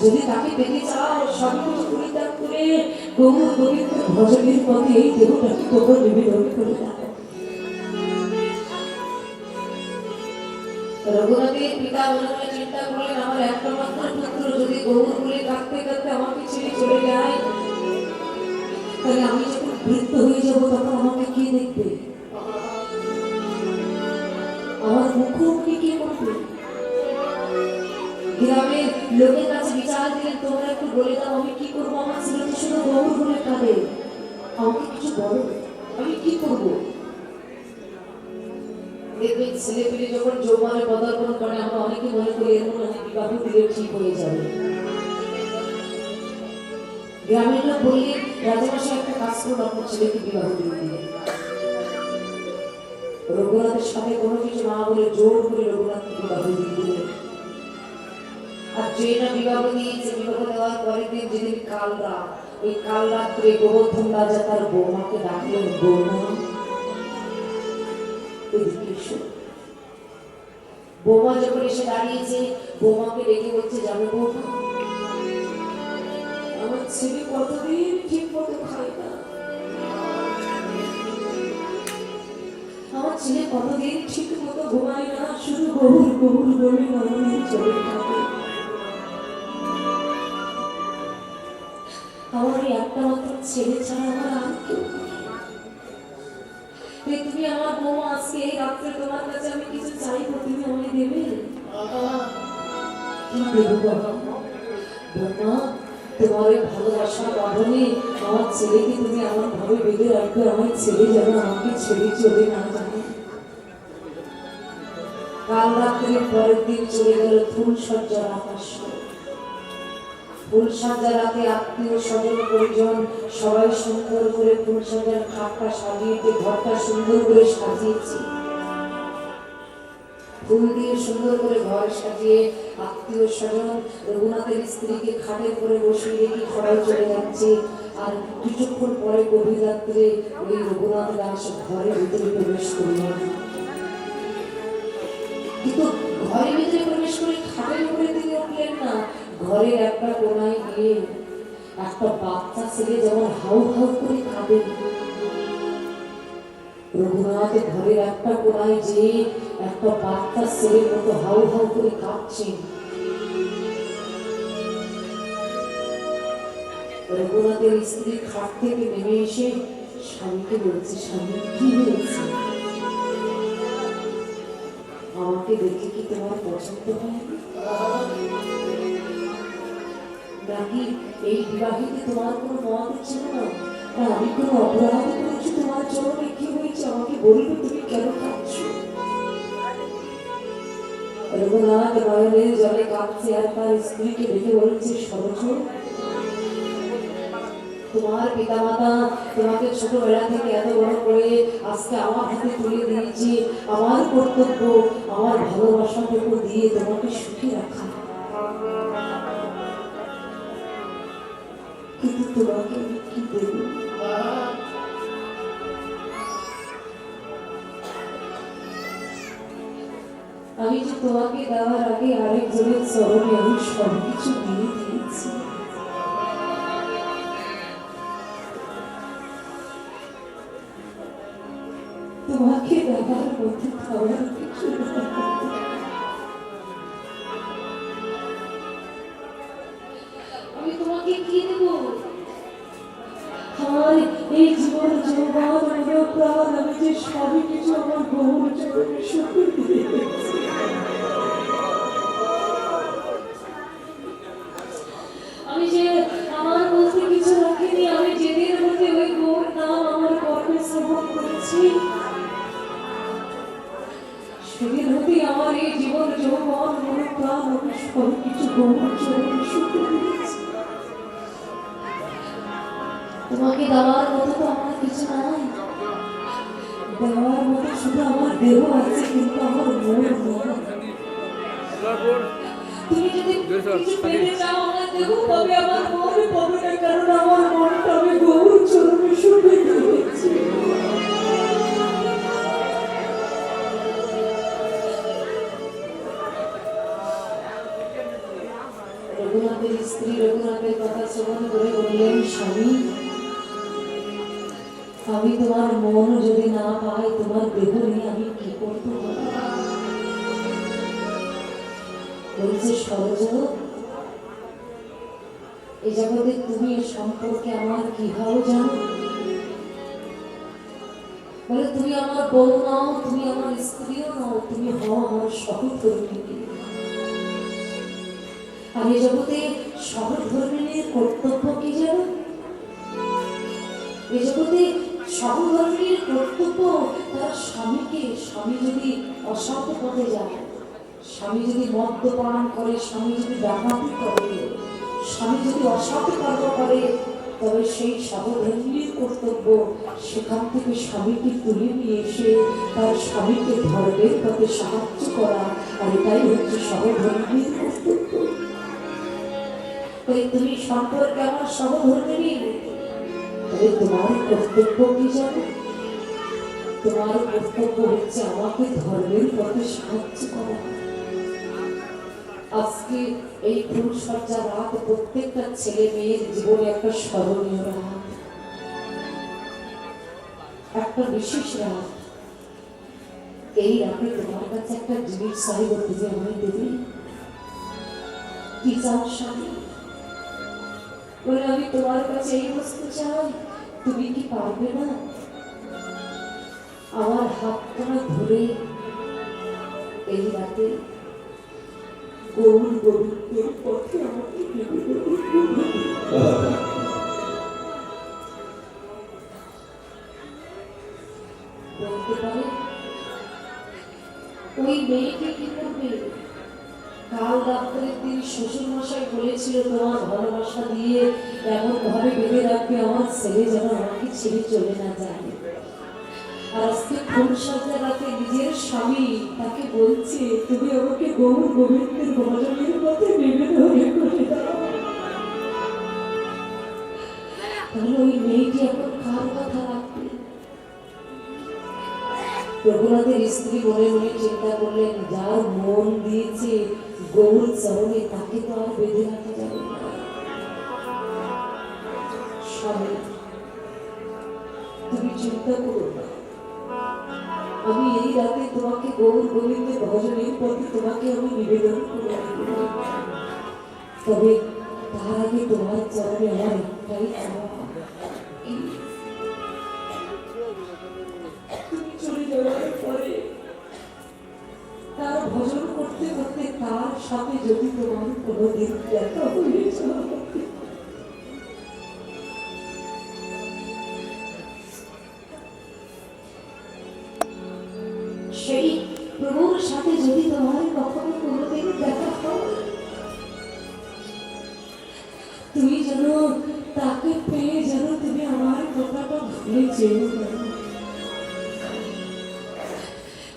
যদি তাকে পেতে চাও সবকিছু পরিত্যাগ করে গৌর গোবিন্দের ভজনের পথে এই দেহটাকে তোমরা নিবেদন করে দাও। রঘুনাথের পিতা মনে মনে চিন্তা করলেন, আমার একটা মাত্র পুত্র যদি গৌর বলে কাঁদতে কাঁদতে আমাকে ছেড়ে চলে যায়, তাহলে আমি যখন বৃদ্ধ হয়ে যাবো তখন আমাকে কে দেখবে, আমার মুখোমুখি কে করবে? গ্রামের লোকের কাছে বিচার দিলেন, তোমরা একটু বলে দাও আমি কি করবো, আমার ছেলে তো শুধু গৌর বলে কাঁদে, আমাকে কিছু বলো, আমি কি করবো? দেখবেন ছেলে পেলে যখন যৌবনে পদার্পণ করে, আমরা অনেকে মনে করি এর মনে হয় বিবাহ দিলে ঠিক হয়ে যাবে। গ্রামের লোক বললেন রাজামশাই একটা কাজ করুন, আপনার ছেলেকে বিবাহ দিয়ে দিলেন। রঘুনাথের সাথে কোনো কিছু না বলে জোর করে রঘুনাথকে বিবাহ দিয়ে দিলেন। আর যেটা বিবাহ দিয়েছে, বিবাহ দেওয়ার পরের দিন যেদিন কাল রাত, ওই কাল রাত্রে গোবর্ধন রাজা তার বৌমাকে ডাকলেন, বৌমা এদিকে এসো। বৌমা যখন এসে দাঁড়িয়েছে, বৌমাকে ডেকে বলছে, যাবে বৌমা, আমার ছেলে কতদিন ঠিক মতো খায় না, আমার ছেলে কতদিন ঠিক মতো ঘুমায় না, শুধু গৌর গৌর বলে নরমে চলে থাকে। আমার এই একটা মাত্র ছেলে ছাড়া আমার আর কেউ নেই। তুমি আমার বৌমা, আজকে এই রাত্রে তোমার কাছে আমি কিছু চাইবো, তুমি আমায় দেবে? কি দেবো বাবা? বৌমা, তোমার ওই ভালোবাসার বাঁধনে আমার ছেলেকে তুমি আমার ভাবে বেঁধে রাখবে, আমার ছেলে যেন আমাকে ছেড়ে চলে না যায়। কাল রাত্রে পরের দিন চলে গেল ফুল সজ্জার আকাশ। ফুল সজ্জা রাতে আত্মীয় স্বজন পরিজন সবাই সুন্দর করে ফুল সজ্জার খাটটা সাজিয়েছে, ঘরটা সুন্দর করে সাজিয়েছে, ফুল দিয়ে সুন্দর করে ঘর সাজিয়ে আত্মীয় স্বজন রঘুনাথের স্ত্রীকে খাটের করে বসিয়ে রেখে সবাই চলে যাচ্ছে। আর কিছুক্ষণ পরে গভীর রাত্রে ওই রঘুনাথ দাস ঘরের ভিতরে প্রবেশ করলেন। কিন্তু ঘরের ভিতরে প্রবেশ করে খাটের উপরে তিনি উঠলেন না, ঘরের একটা কোনায় গিয়ে একটা বাচ্চা ছেলে যেমন হাউ হাউ করে কাঁদে, রঘুনাথ ঘরের একটা কোনায় যে একটা বাচ্চা ছেলের মতো হাউ হাউ করে কাঁদছে। রঘুনাথের স্ত্রী খাট থেকে নেমে এসে স্বামীকে বলছে, স্বামী কি হয়েছে? আমাকে দেখে কি তোমার পছন্দ হয় নাকি এই বিবাহিতে তোমার কোনো মত ছিল না? আমি কোনো অপরাধ করেছি তোমার চরণে? কি হয়েছে আমাকে বলবে, তুমি কেন কাঁদছো? রঘুনাথ নয়নের জলে কাঁদছে আর তার স্ত্রীকে দেখে বলছে, সরজ, তোমার পিতামাতা তোমাকে ছোটবেলা থেকে এত বড় করে আজকে আমার হাতে তুলে দিয়েছি, আমার কর্তব্য আমার ভালোবাসাটুকু দিয়ে তোমাকে সুখী রাখা, কিন্তু তোমাকে আমি কি দেব? আমি যে তোমাকে দেওয়ার আগে আরেকজনের চরণে আমি সবকিছু দিয়ে দিয়েছি। তোমাকে দেওয়ার মধ্যে খাওয়ার কিছু আমি তোমাকে কি দেব? আমার এই জীবন যৌবন প্রাণ আমি যে সবই কিছু আমার গৌর চরণে শুকিয়ে দিয়েছি। আমি যে আমার মধ্যে কিছু রাখিনি, আমি যেদিন হতে ওই গৌর নাম আমার কর্মে শ্রবণ করেছি, সেদিন হতে আমার এই জীবন যৌবন মনে প্রাণ আমি সব কিছু গৌর চরণে শুকিয়ে দিয়েছি। তোমাকে দেওয়ার মতো তো আমার কিছু নাই, দেওয়ার মতো শুধু আমার দেহ আছে, কিন্তু আমার মন নয়। তুমি যদি কিছু পেতে চাও আমার দেহ পাবে, আমার মন পাবে না, কারণ আমার মনটা আমি গৌর চরণে শুকিয়ে দিয়েছি। রঘুনাথের স্ত্রী রঘুনাথের কথা শ্রবণ করে বললেন, স্বামী, আমি তোমার মন যদি না পাই, তোমার দেহ নিয়ে আমি কি করতে পারি? বলছে, সরজ, এই জগতে তুমি এ সম্পর্কে আমার কি ভালো জানো? বলে, তুমি আমার বউ নাও, তুমি আমার স্ত্রীও নাও, তুমি হও আমার সহধর্মিণী। আর এই জগতে সহধর্মিণীর কর্তব্য কি জানো? এই জগতে সহধর্মিণীর কর্তব্য তার স্বামীকে, স্বামী যদি অসৎ পথে যায়, স্বামী যদি মদ্যপান করে, স্বামী যদি ডাকাতি করে, স্বামী যদি অসৎ কর্ম করে, তবে সেই সাবধানীর কর্তব্য সেখান থেকে স্বামীকে তুলে নিয়ে এসে তার স্বামীকে ধর্মের পথে সাহায্য করা, আর এটাই হচ্ছে সাবধানীর কর্তব্য। তাই তুমি সম্পর্কে আমার সহধর্মিনী, তবে তোমার কর্তব্য কি জানো? তোমার কর্তব্য হচ্ছে আমাকে ধর্মের পথে সাহায্য করা। আজকে এই ফুলসজ্জা রাত প্রত্যেকটা ছেলে মেয়ের জীবনে একটা স্মরণীয় রাত, একটা বিশেষ রাত। এই রাতে তোমার কাছে একটা জিনিস চাই, বলতে যে আমি দেবী কি চাও স্বামী? বলে আমি তোমার কাছে এই বস্তু চাই, তুমি কি পারবে না আমার হাতটা ধরে এই রাতে গৌর গোবিন্দের পথে আমাকে বলতে পারে? ওই মেয়েকে কি করবে? কাল রাত্রে তিনি শ্বশুর মশাই বলেছিল তোমার ভালোবাসা দিয়ে এমন ভাবে বেঁধে রাখবে আমার ছেলে যেন আমাকে ছেড়ে চলে না যায়। আর আজকে ফুলসজ্জা রাতে নিজের স্বামী তাকে বলছে তুমি আমাকে গৌর গোবিন্দের ভজনের পথে নিবেদন করে দাও। তাহলে ওই মেয়েটি এখন কার কথা রাখবে? রঘুনাথের স্ত্রী মনে মনে চিন্তা করলেন, যার মন দিয়েছে গৌর চরণে তাকে তো আর বেঁধে রাখা যাবে না। স্বামী তুমি চিন্তা করো না, আমি এই রাতে তোমাকে গৌর গোবিন্দের ভজনের পথে তোমাকে আমি নিবেদন করে রাখবো। তবে তার আগে তোমার চরণে আমার একটাই চাওয়া, তুমি চলে যাওয়ার পরে তার ভজন করতে করতে তার সাথে যদি তোমার কোনোদিন দেখা হয়ে যায়, সেই প্রভুর সাথে যদি তোমার কখনো কোনোদিন দেখা হয়, তুমি যেন তাকে পেয়ে যেন তুমি আমার কথাটা ভুলে যেও না।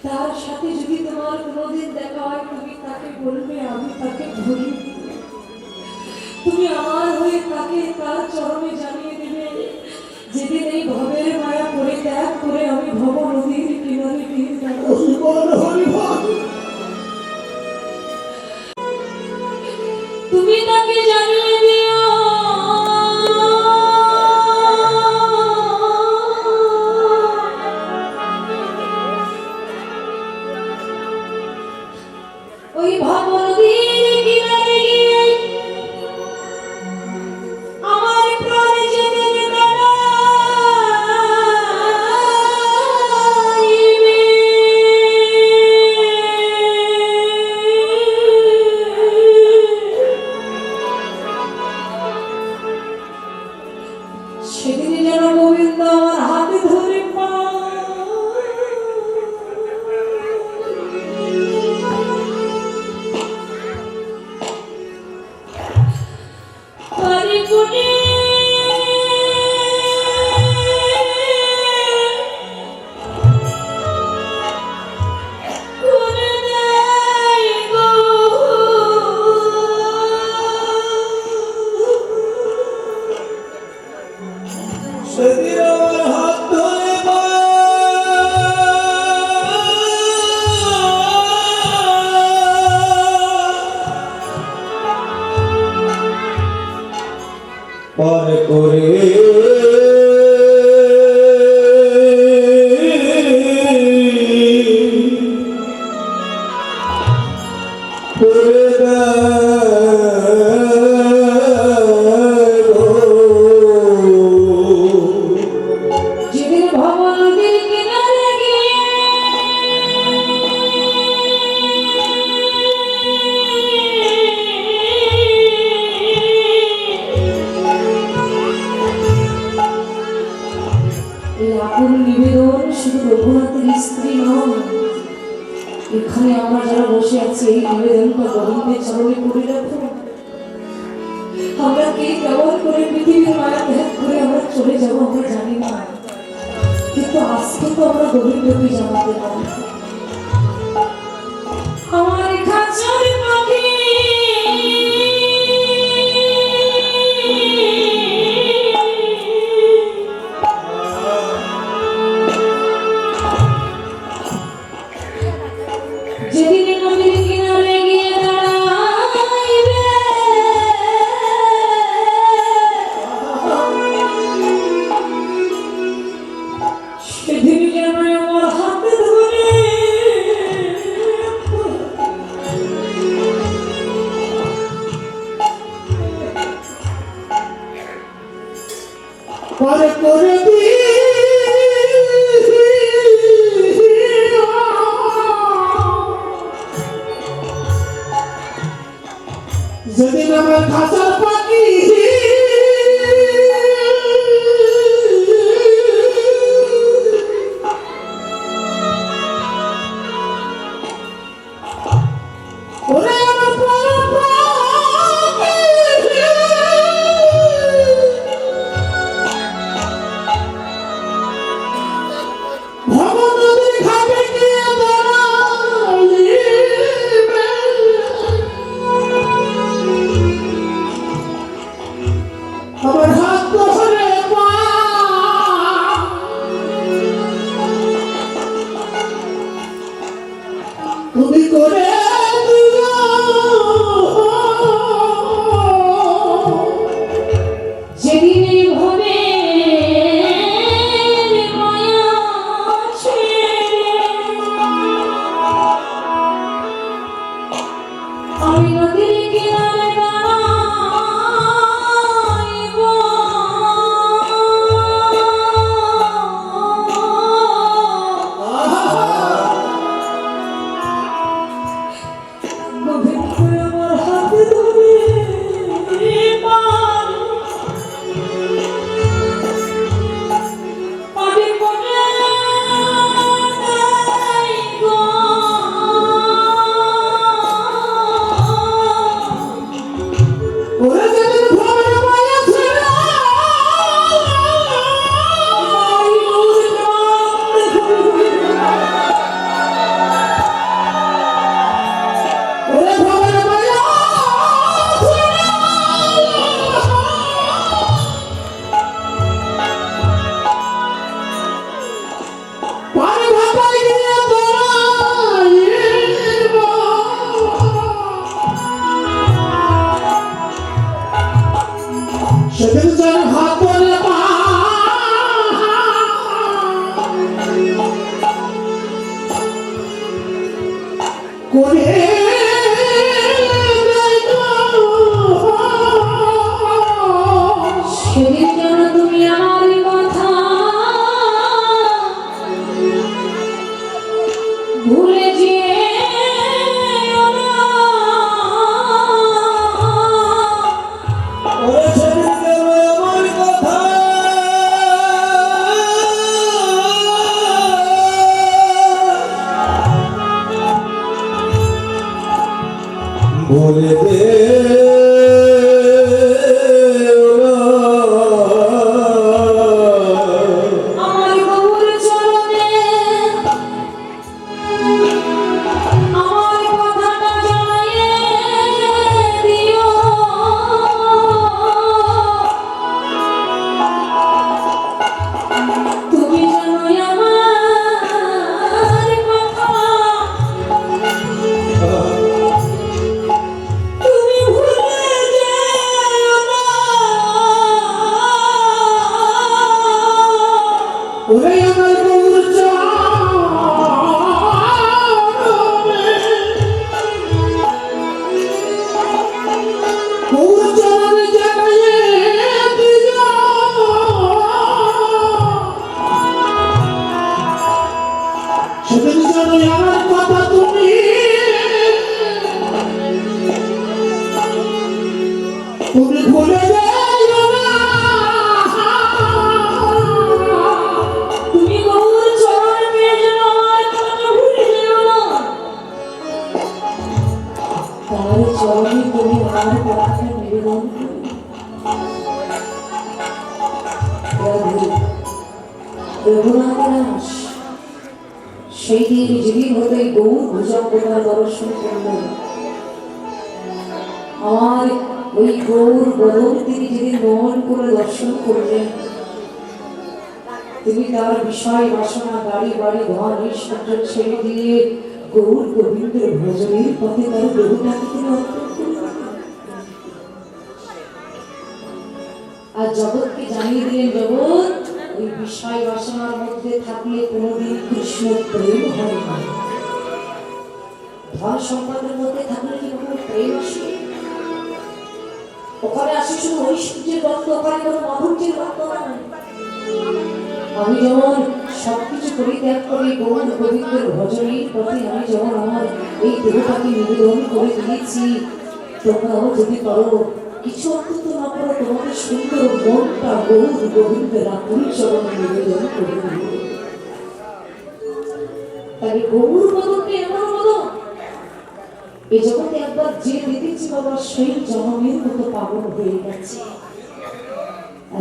তার সাথে যদি তোমার কোনোদিন দেখা হয়, তুমি তাকে বলবে আমি তাকে ভুলি। তুমি আমার হয়ে তাকে তার চরণে জানিয়ে দেবে, যেদিন এই ভবের মায়া পরিত্যাগ করে আমি ভব নদীর কিনারে গিয়ে যাবো। তুমি তাকে জানিয়ে দিও ওই ভব নদীর কিনারে গিয়ে আমার প্রাণ যেদিন দাঁড়াইবে, সেদিন যেন গোবিন্দ আমার হাতে ধরে পারি কোনে কোনে দেয় গো। সেদিন আমার হাত ধরে পার করে যেদিন ভব নদীর কিনারে গিয়ে এই আকুল নিবেদন শুধু রঘুনাথের স্ত্রী নয়, এখানে আমরা যারা বসে আছি এই নিবেদনটা গোবিন্দের চরণে করে রাখো। আমরা কি কেমন করে পৃথিবীর মায়া ত্যাগ করে আমরা চলে যাবো আমরা জানি না, কিন্তু আজকে তো আমরা গোবিন্দকে জানাতে পারি। আমার খাঁচার পাখি যেদিন নদীর কিনারে গিয়ে দাঁড়াইবে, সেদিন যেন আমার হাতে ধরে পরে করে যেদিন আমার খাঁচার পাখি ওরে আমার প্রাণ পাখি ভবনদী ঘাটে গিয়ে দাঁড়াইবে, আমার হাত ধরে পা তুমি করে দিও যেদিনে ভবে মায়া ছেড়ে আমি নদীর কিনারে দাঁড়াইব, গোবিন্দ আমার হাতে ধরে পানি পড়ে দেয় গো। ওরে যেদিন ভবের মায়া ছেড়ে ওরে ভবের মায়া পানি ভাটায় গিয়ে দাঁড়াইব, সেদিন যেন হাত ধরে পা করে সেদিন যেন তুমি আমার কথা ভুলে যেও না। ওরে সেদিন গেল আমার কথা বলে দে আমার গৌর চরণে আমার কথাটা জানিয়ে দিও, তুমি জানো আমার কথা, তুমি ভুলে যেও না। ওরে আমার গৌর চরণে, গৌর চরণে জানাইয়ে দিও, সেদিন যেন আমার কথা তুমি ভুলে যাইও না। রাধে রঘুনাথ দাস সেই দিন যেদিন হতে গৌর ভুজঙ্গতার দর্শন করলেন, আমার ওই গৌর বদন তিনি যেদিন নয়ন করে দর্শন করলেন, তিনি তার বিষয় বাসনা গাড়ি বাড়ি ধন ঐশ্বর্য ছেড়ে দিয়ে গৌর গোবিন্দের ভজনের পথে তার দেহটাকে তিনি অর্পণ করলেন। আর জগৎকে জানিয়ে দিলেন, জগৎ ওই বিষয় বাসনার মধ্যে থাকলে কোনোদিন কৃষ্ণ প্রেম হয় না। ধন সম্পদের মধ্যে থাকলে কি কোনো প্রেম আসে? ওখানে আসে শুধু ঐশ্বর্যের গন্ধ, ওখানে কোনো মাধুর্যের গন্ধ নয়। আমি যেমন সবকিছু পরিত্যাগ করে গৌর গোবিন্দের ভজনের পথে আমি যেমন আমার এই দেহটাকে নিবেদন করে দিয়েছি, তোমরাও যদি পারো কিছু অন্তত না পারো তোমাদের সুন্দর মনটা গৌর গোবিন্দের আকুল চরণে নিবেদন করে দিও। তাই গৌর বদনটা এমন বদন, এই জগতে একবার যে দেখেছি বাবা সেই জনমের মতো পাগল হয়ে গেছে।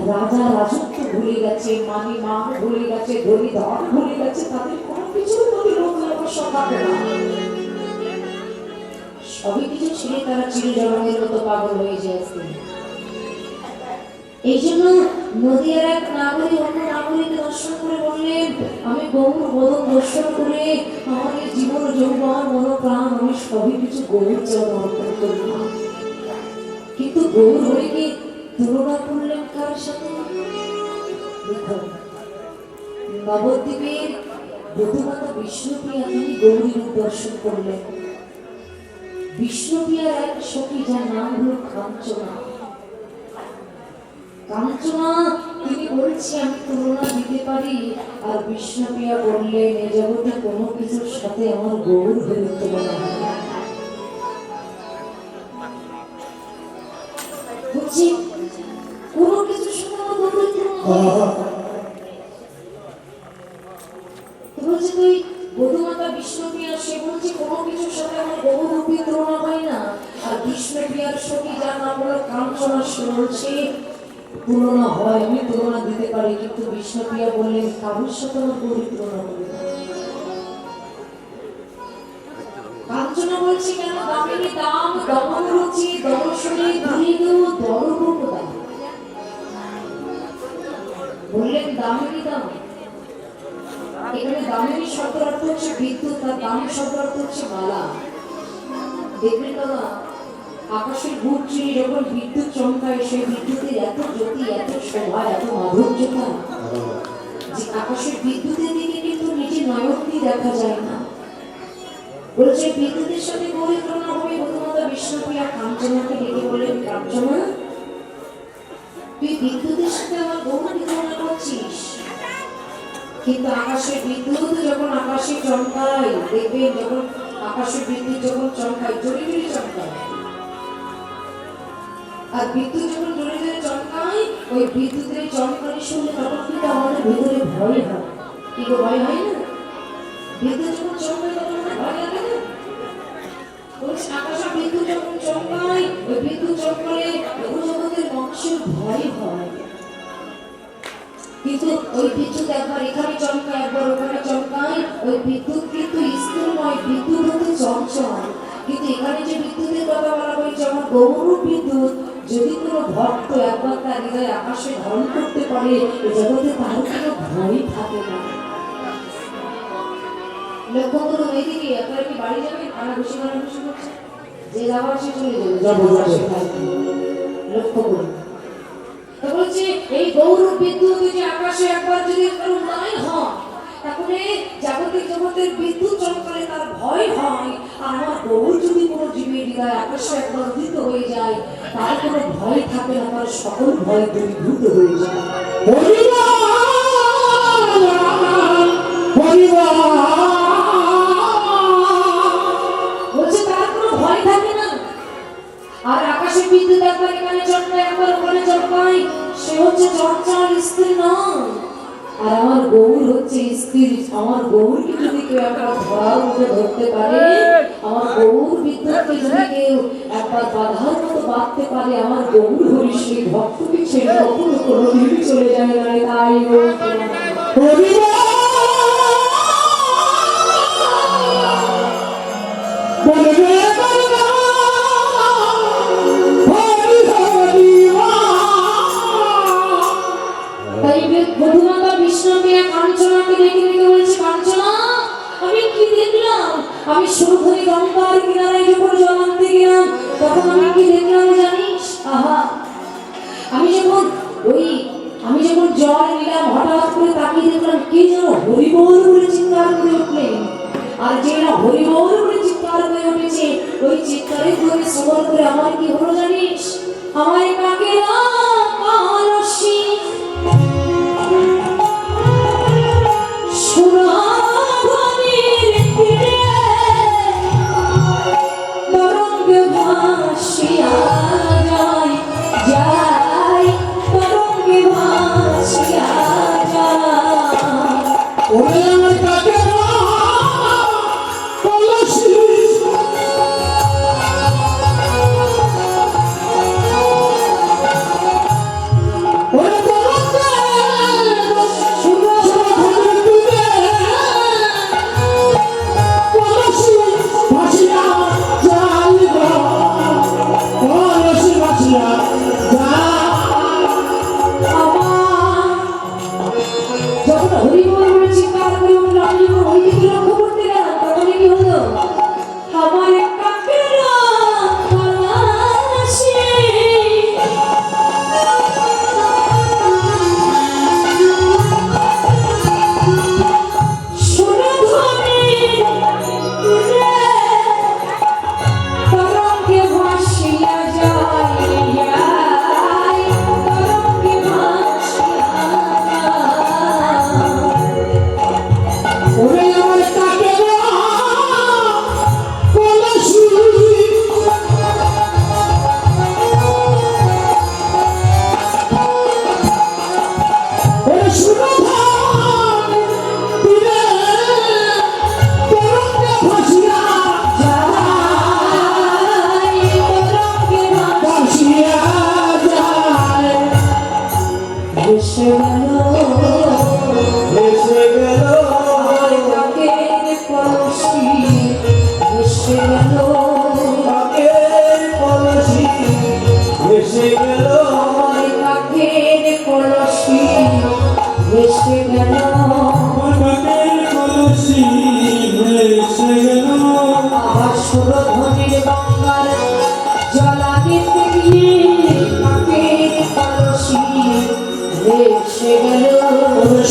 রাজা রাজত্ব ভুলে গেছে, মানি মা ভুলে গেছে, ধনী ধন ভুলে গেছে, তাদের কোনো কিছুর প্রতি লোক লালসা থাকে না। সবই কিছু ছেড়ে তারা চিরজনমের মতো পাগল হয়ে যাচ্ছে। এই জন্য নদীয়ার এক নাগরিক অন্য নাগরিককে দর্শন করে বললেন, আমি গৌর বদন দর্শন করে আমার এই জীবন যৌবন মন প্রাণ আমি সবই কিছু গৌর চরণে অর্পণ করলাম। কিন্তু গৌর হয়ে কি তুলনা করলেন কার সাথে? দেখো, নবদ্বীপের প্রথমত বিষ্ণুপ্রিয়া তিনি গৌরী রূপ দর্শন করলেন। বিষ্ণুপ্রিয়ার এক সখী যার নাম হলো কাঞ্চনা। কাঞ্চনা তিনি বলছি আমি তুলনা দিতে পারি, আর বিষ্ণুপ্রিয়া বললেন এ জগতে কোনো কিছুর সাথে আমার গৌর হয়ে তুলনা হয় না। বুঝছি কোনো কিছুর সাথে আমার গৌর তুলনা হয় না। বলছে তুই বধুমাতা বিষ্ণুপ্রিয়া, সে বলছে কোনো কিছুর সাথে আমার গৌরূপী তুলনা হয় না। আর বিষ্ণুপ্রিয়ার সখী যার নাম হলো কাঞ্চনা, সে বলছে তুলনা হয়, আমি তুলনা দিতে পারি, কিন্তু বিষ্ণুপ্রিয়া বললেন কারোর সাথে আমার গৌরী তুলনা হবে না। কাঞ্চনা বলছে কেন? দামিনী দাম দমন রুচি দর্শনে দৃঢ় দররূপদা। বললেন দামিনী দাম, এখানে দামিনী শব্দের অর্থ হচ্ছে বিদ্যুৎ, আর দাম শব্দের অর্থ হচ্ছে মালা। দেখবেন দাদা, আকাশের বুক চিরে যখন বিদ্যুৎ চমকায়, সেই বিদ্যুতের এত জ্যোতি, এত শোভা, এত মাধুর্যতা যে আকাশের বিদ্যুতের দিকে কিন্তু নিজে নয়ন দিয়ে দেখা যায় না। বলছে বিদ্যুতের সাথে গৌরী তুলনা হবে। বধূমাতা বিষ্ণুপ্রিয়া কাঞ্চনাকে ডেকে বললেন, কাঞ্চনা তুই বিদ্যুতের সাথে আমার গৌরী তুলনা করছিস, কিন্তু আকাশের বিদ্যুৎ যখন আকাশে চমকায়, দেখবেন যখন আকাশের বিদ্যুৎ যখন চমকায় জোরে জোরে চমকায়, আর বিদ্যুৎ যখন জোরে জোরে চমকায়, ওই বিদ্যুতের চমকানি শুনলে তখন কিন্তু আমাদের ভিতরে ভয় হয়। কি গো, ভয় হয় না? বিদ্যুৎ যখন চমকায় তখন আমাদের ভয় লাগে না? বলছে আকাশের বিদ্যুৎ যখন চমকায়, ওই বিদ্যুৎ চমকালে জগতের মানুষের ভয় হয়। কিন্তু ওই বিদ্যুৎ একবার এখানে চমকায়, একবার ওখানে চমকায়, ওই বিদ্যুৎ কিন্তু স্থির নয়, বিদ্যুৎ হতে চঞ্চল। কিন্তু এখানে যে বিদ্যুতের কথা বলা হয়েছে আমার গৌরূপ বিদ্যুৎ, যদি কোনো ভক্ত একবার তার হৃদয় আকাশে ধারণ করতে পারে, এ জগতে তার কোনো ভয় থাকে না। লক্ষ্য করুন এইদিকে, আপনারা কি বাড়ি যাবেন? আনাঘুষি করছে, যে যাবার সে চলে যাবে। লক্ষ্য করুন, বলছে এই গৌরব বিদ্যুৎ যে আকাশে একবার যদি উদয় হয়, তাহলে জাগতিক জগতের বিদ্যুৎ চমকালে তার ভয় হয়। আর আমার গৌর যদি কোনো জীবের হৃদয় আকাশে একবার উদিত হয়ে যায়, তার কোনো ভয় থাকে না, তার সকল ভয় দূরীভূত হয়ে যায়। বলছে তার কোনো ভয় থাকে না। আর আকাশে বিদ্যুৎ একবার এখানে চমকায়, একবার ওখানে চমকায়, সে হচ্ছে চঞ্চল স্থির নয়। আর আমার গৌর হচ্ছে স্ত্রী। আমার গৌরকে যদি কেউ একবার ধরার মতো ধরতে পারে, আমার গৌর বিদ্যুৎকে যদি কেউ একবার বাধার মতো বাঁধতে পারে, আমার গৌর হরি সেই ভক্তকে ছেড়ে কখনো কোনোদিন চলে যাবে না। তাই হরি বলবে তাই বধূমাতা বিষ্ণুকে কাঞ্চনাকে ডেকে ডেকে বলছে, কাঞ্চনা আমি কি দেখলাম? আমি সুরধরি গঙ্গার কিনারে যখন জল আনতে গেলাম, তখন আমি কি দেখলাম জানিস? আহা, আমি যখন জল নিলাম, হঠাৎ করে তাকিয়ে দেখলাম কে যেন হরিবোল বলে চিৎকার করে উঠলেন। আর যে না হরিবোল বলে চিৎকার করে উঠেছে, ওই চিৎকারের ধ্বনি শ্রবণ করে আমার কি হলো জানিস? আমার কাকেরা কালসী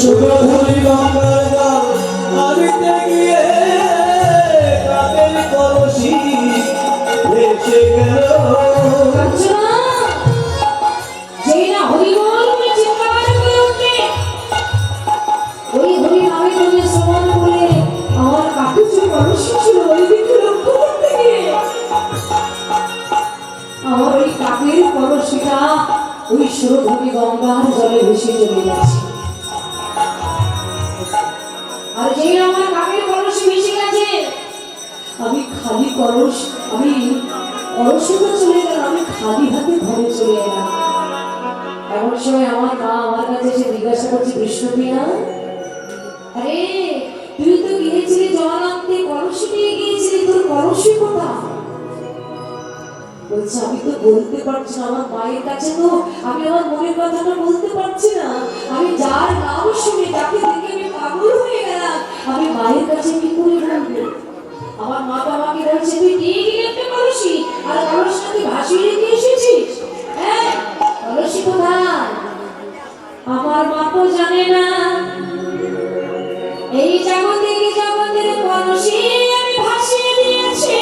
সুরধরি গঙ্গার জল আনিতে গিয়ে কাকের কলসি ভেসে গেল। আমার ওই কাকের কলসিটা ওই সুরধরি গঙ্গার জলে ভেসে চলে যাচ্ছে। আর যেই আমার কাকের কলসি ভেসে গেছে, আমি খালি কলসিটা চলে গেল, আমি খালি হাতে ঘরে চলে এলাম। এমন সময় আমার মা আমার কাছে এসে জিজ্ঞাসা করছে, বিষ্ণুপ্রিয়া, আরে তুই তো গিয়েছিলি জল আনতে, কলসি নিয়ে গিয়েছিলি, তোর কলসি কোথায়? বলছে আমি তো বলতে পারছি না, আমার মায়ের কাছে তো আমি আমার মনের কথাটা বলতে পারছি না। আমি যার নাম শুনে, যাকে দেখে আমি পাগল হয়ে গেলাম, আমি মায়ের কাছে কি করে বলবো? আমার মা তো আমাকে বলছে, তুই নিয়ে গেলি একটা কলসি, আর কলসিটা তুই ভাসিয়ে রেখে এসেছিস। হ্যাঁ, কলসি কোথায়? আমার মা তো জানে না এই জগতের কলসি আমি ভাসিয়ে দিয়েছি।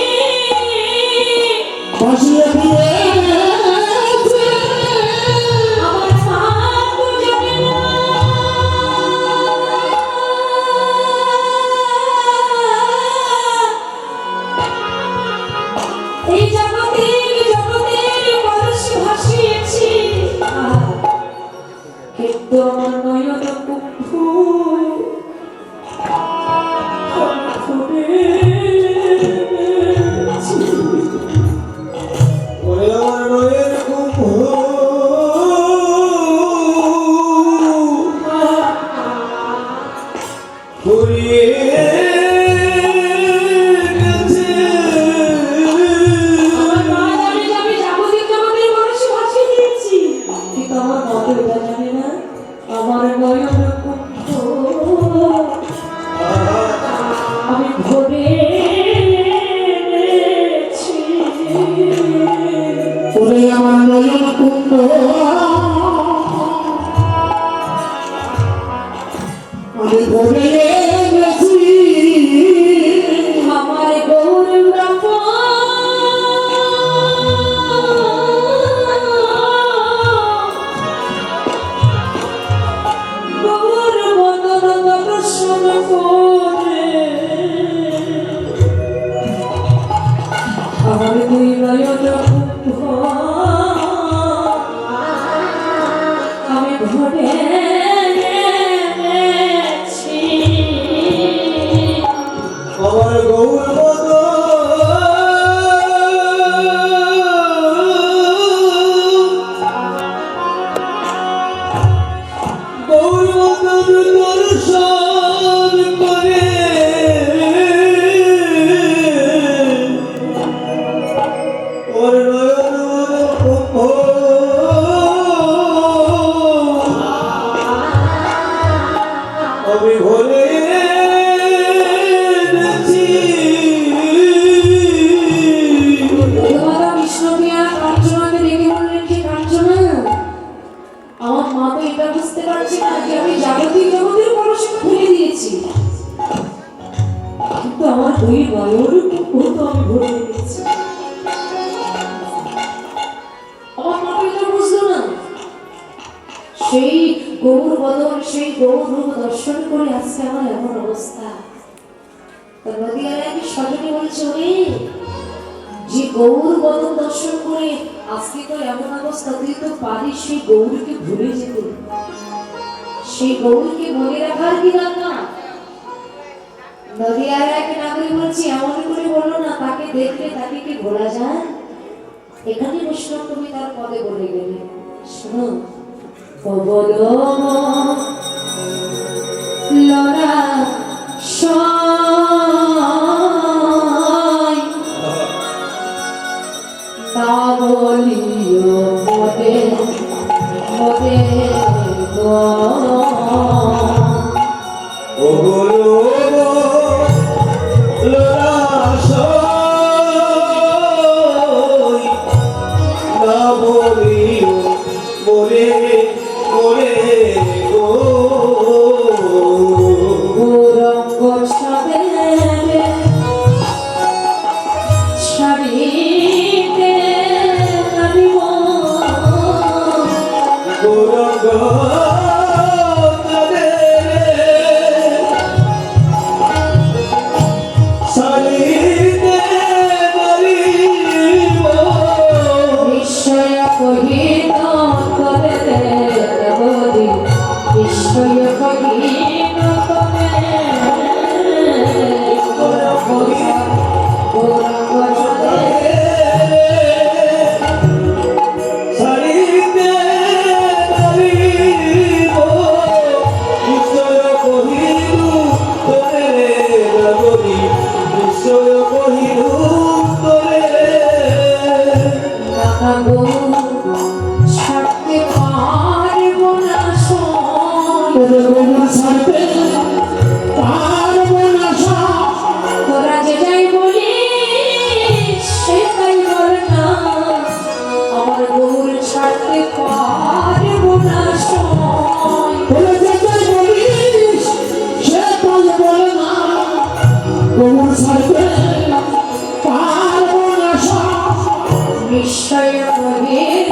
ভাসিয়ে দিয়েছে আমার মা তো জানে না এই জগতের কলসি ভাসিয়েছি। কিন্তু আমার নয়ন কুণ্ঠ আমি ভরে এনেছি আমার গৌর ব্রহ্ম গৌর বন্দন দর্শন করে আমার দুই নয়ন আমি ভরে এনেছি। আমার গৌরবদ গৌরবদ দর্শন করে ওর নয়ন আমি ভরে এনেছি। দেবতা বিষ্ণুপ্রিয়া কাঞ্চনাকে দেখে বললেন যে কাঞ্চনা আমার মা তো এটা বুঝতে পারছে না যে আমি জাগতিক জগতের কলসকে খুলে দিয়েছি, কিন্তু আমার দুই নয়ন তো আমি ভরে দিয়েছি। আমার মা তো এটা বুঝলো না। সেই গৌর বদন সেই গৌর রূপ দর্শন করে আজকে আমার এমন অবস্থা। তো নদীয়ারা কি সজনী বলছে ওরে যে গৌর বদন দর্শন করে আজকে তো এমন অবস্থা, তুই তো পারিস সেই গৌরকে ভুলে যেতে, সেই গৌরকে মনে রাখার কি দরকার? নদীয়ার এক নাগরী বলছি এমন করে বললো না, তাকে দেখলে তাকে কি ভোলা যায়? এখানে বৈষ্ণব তুমি তার পদে বলে গেলে শোনো, কবল লড়া তা বলিও পদে পদে ও গৌরব ললাশয় না বলিও মোরে মোরে গো গৌরঙ্গ সাদের ছাড়িতে নামিব গৌরঙ্গ সারিতে মারিব নিশ্চয় কহিত তবে দেবদি নিশ্চয় কহিত তবে গৌরঙ্গ সাদের সারিতে মারিব নিশ্চয় কহিলু তোরে নগরী নিশ্চয় কহিলু তোরে ছাড়তে পারব না তোরে গৌর ছাড়তে পারবো না সব তোরা যে যাই বলি সে তাই বল না, আমার গৌর ছাড়তে পারব না তোরে যেতে বলিস সে তাই বলে না, গৌর ছাড়তে পারবো না সব নিশ্চয় কহিল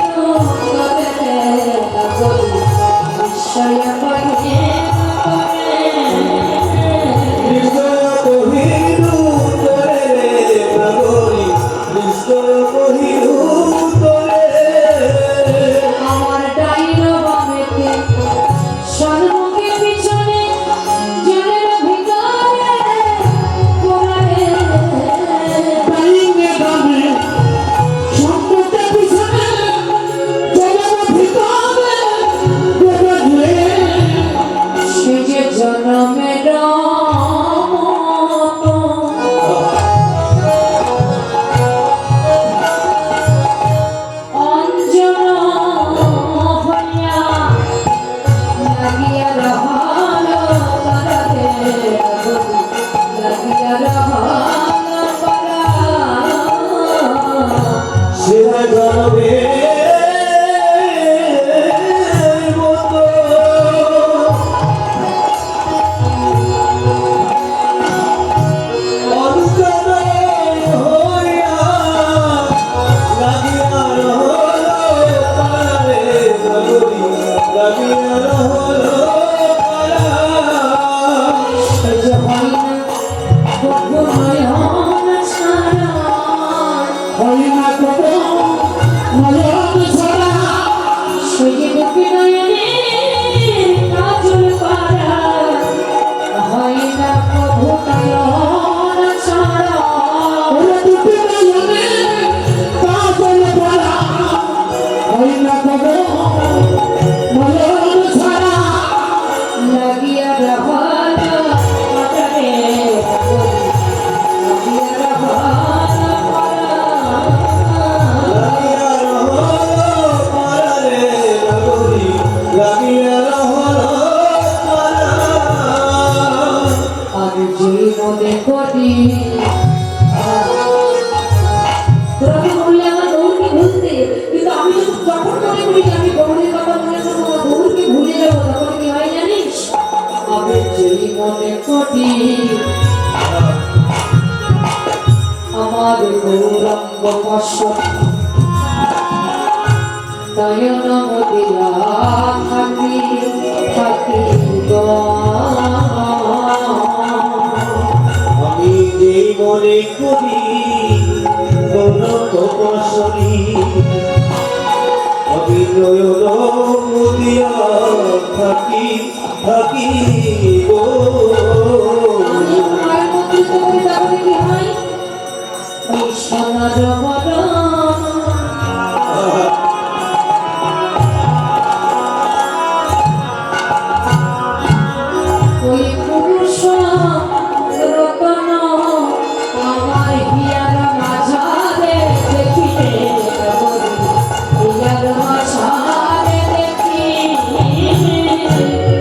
তবে নিশ্চয় কহিল তবে আমি যেই মনে করি আমার গৌরাঙ্গ পার্শ্ব নয়ন মদিরা থাকি থাকি আমি যেই মনে করি গৌরব বসরি আমি নয়ন মুদিয়া থাকি থাকি গো আমি মায়ের মধ্যে তোমাকে যাবো কি হয় ওই সোনার মরা ওই পুরুষ রতন আমার হিয়ার মাঝারে দেখিলে হিয়ার মাঝারে দেখি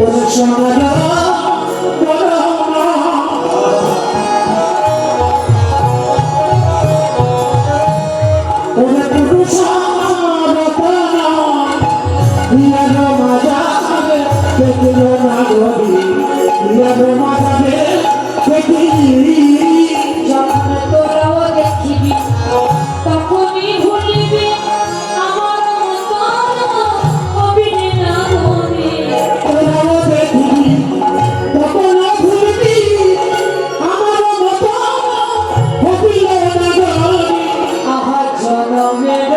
ওরে সোনারা বলো না ওরে পুরুষা রতনা হিয়ার মাঝারে দেখিল না গরি হিয়ার মাঝারে দেখিলি যখন তোরাও দেখিবি তখনই ভুলিবি আমার মতন হবি না মনে তোরাও দেখিবি তখন ভুলবি আমার মতো হবিল না গরি আহার জনমের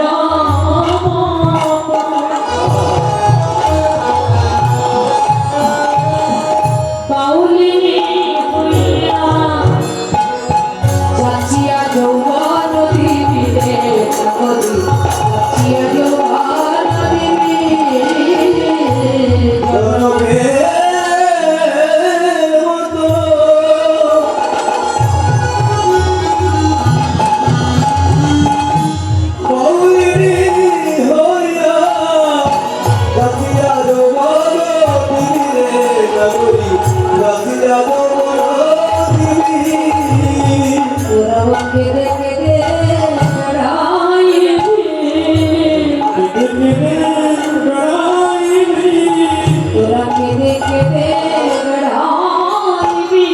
পাউলিনি হইয়া চাচিয়া যৌবন দিবিরে চাকরি চাচিয়া যৌবন দিবিরে জনমের মতো মৌলিনী হইয়া রাখিয়া দেবর দিবিরে নগরী রাখিয়া দেবর দিবি তোরাও কেঁদে কেঁদে বেড়াইবি তোরা কেঁদে কেঁদে বেড়াইবি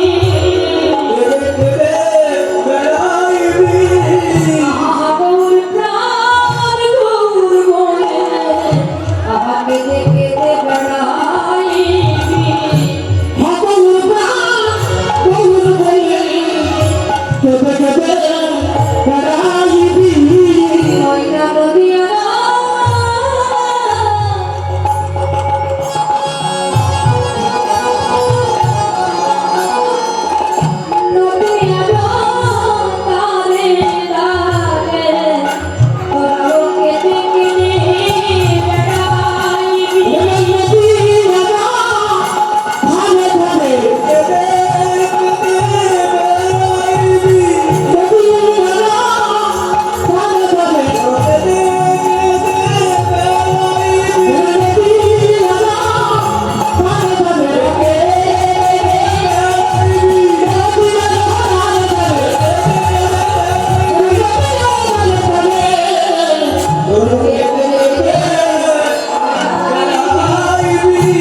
আহা গৌর প্রাণ গৌর বলে আহা কেঁদে কেঁদে বেড়াইবি ময়না নদিয়া নদিয়া তারে তারে তোরাও কেঁদে কেঁদে বেড়াইবি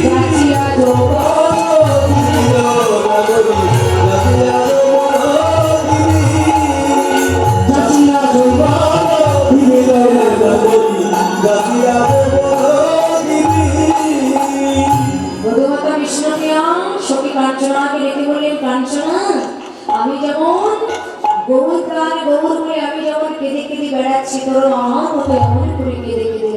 চাচিয়া যৌবন ভগবতা বিষ্ণুপ্রিয়া সখী কাঞ্চনাকে ডেকে বললেন কাঞ্চনা আমি যেমন গৌর প্রাণ গৌর বলে আমি যেমন কেঁদে কেঁদে বেড়াচ্ছি তোর আমার মতো এমন করে কেঁদে কেঁদে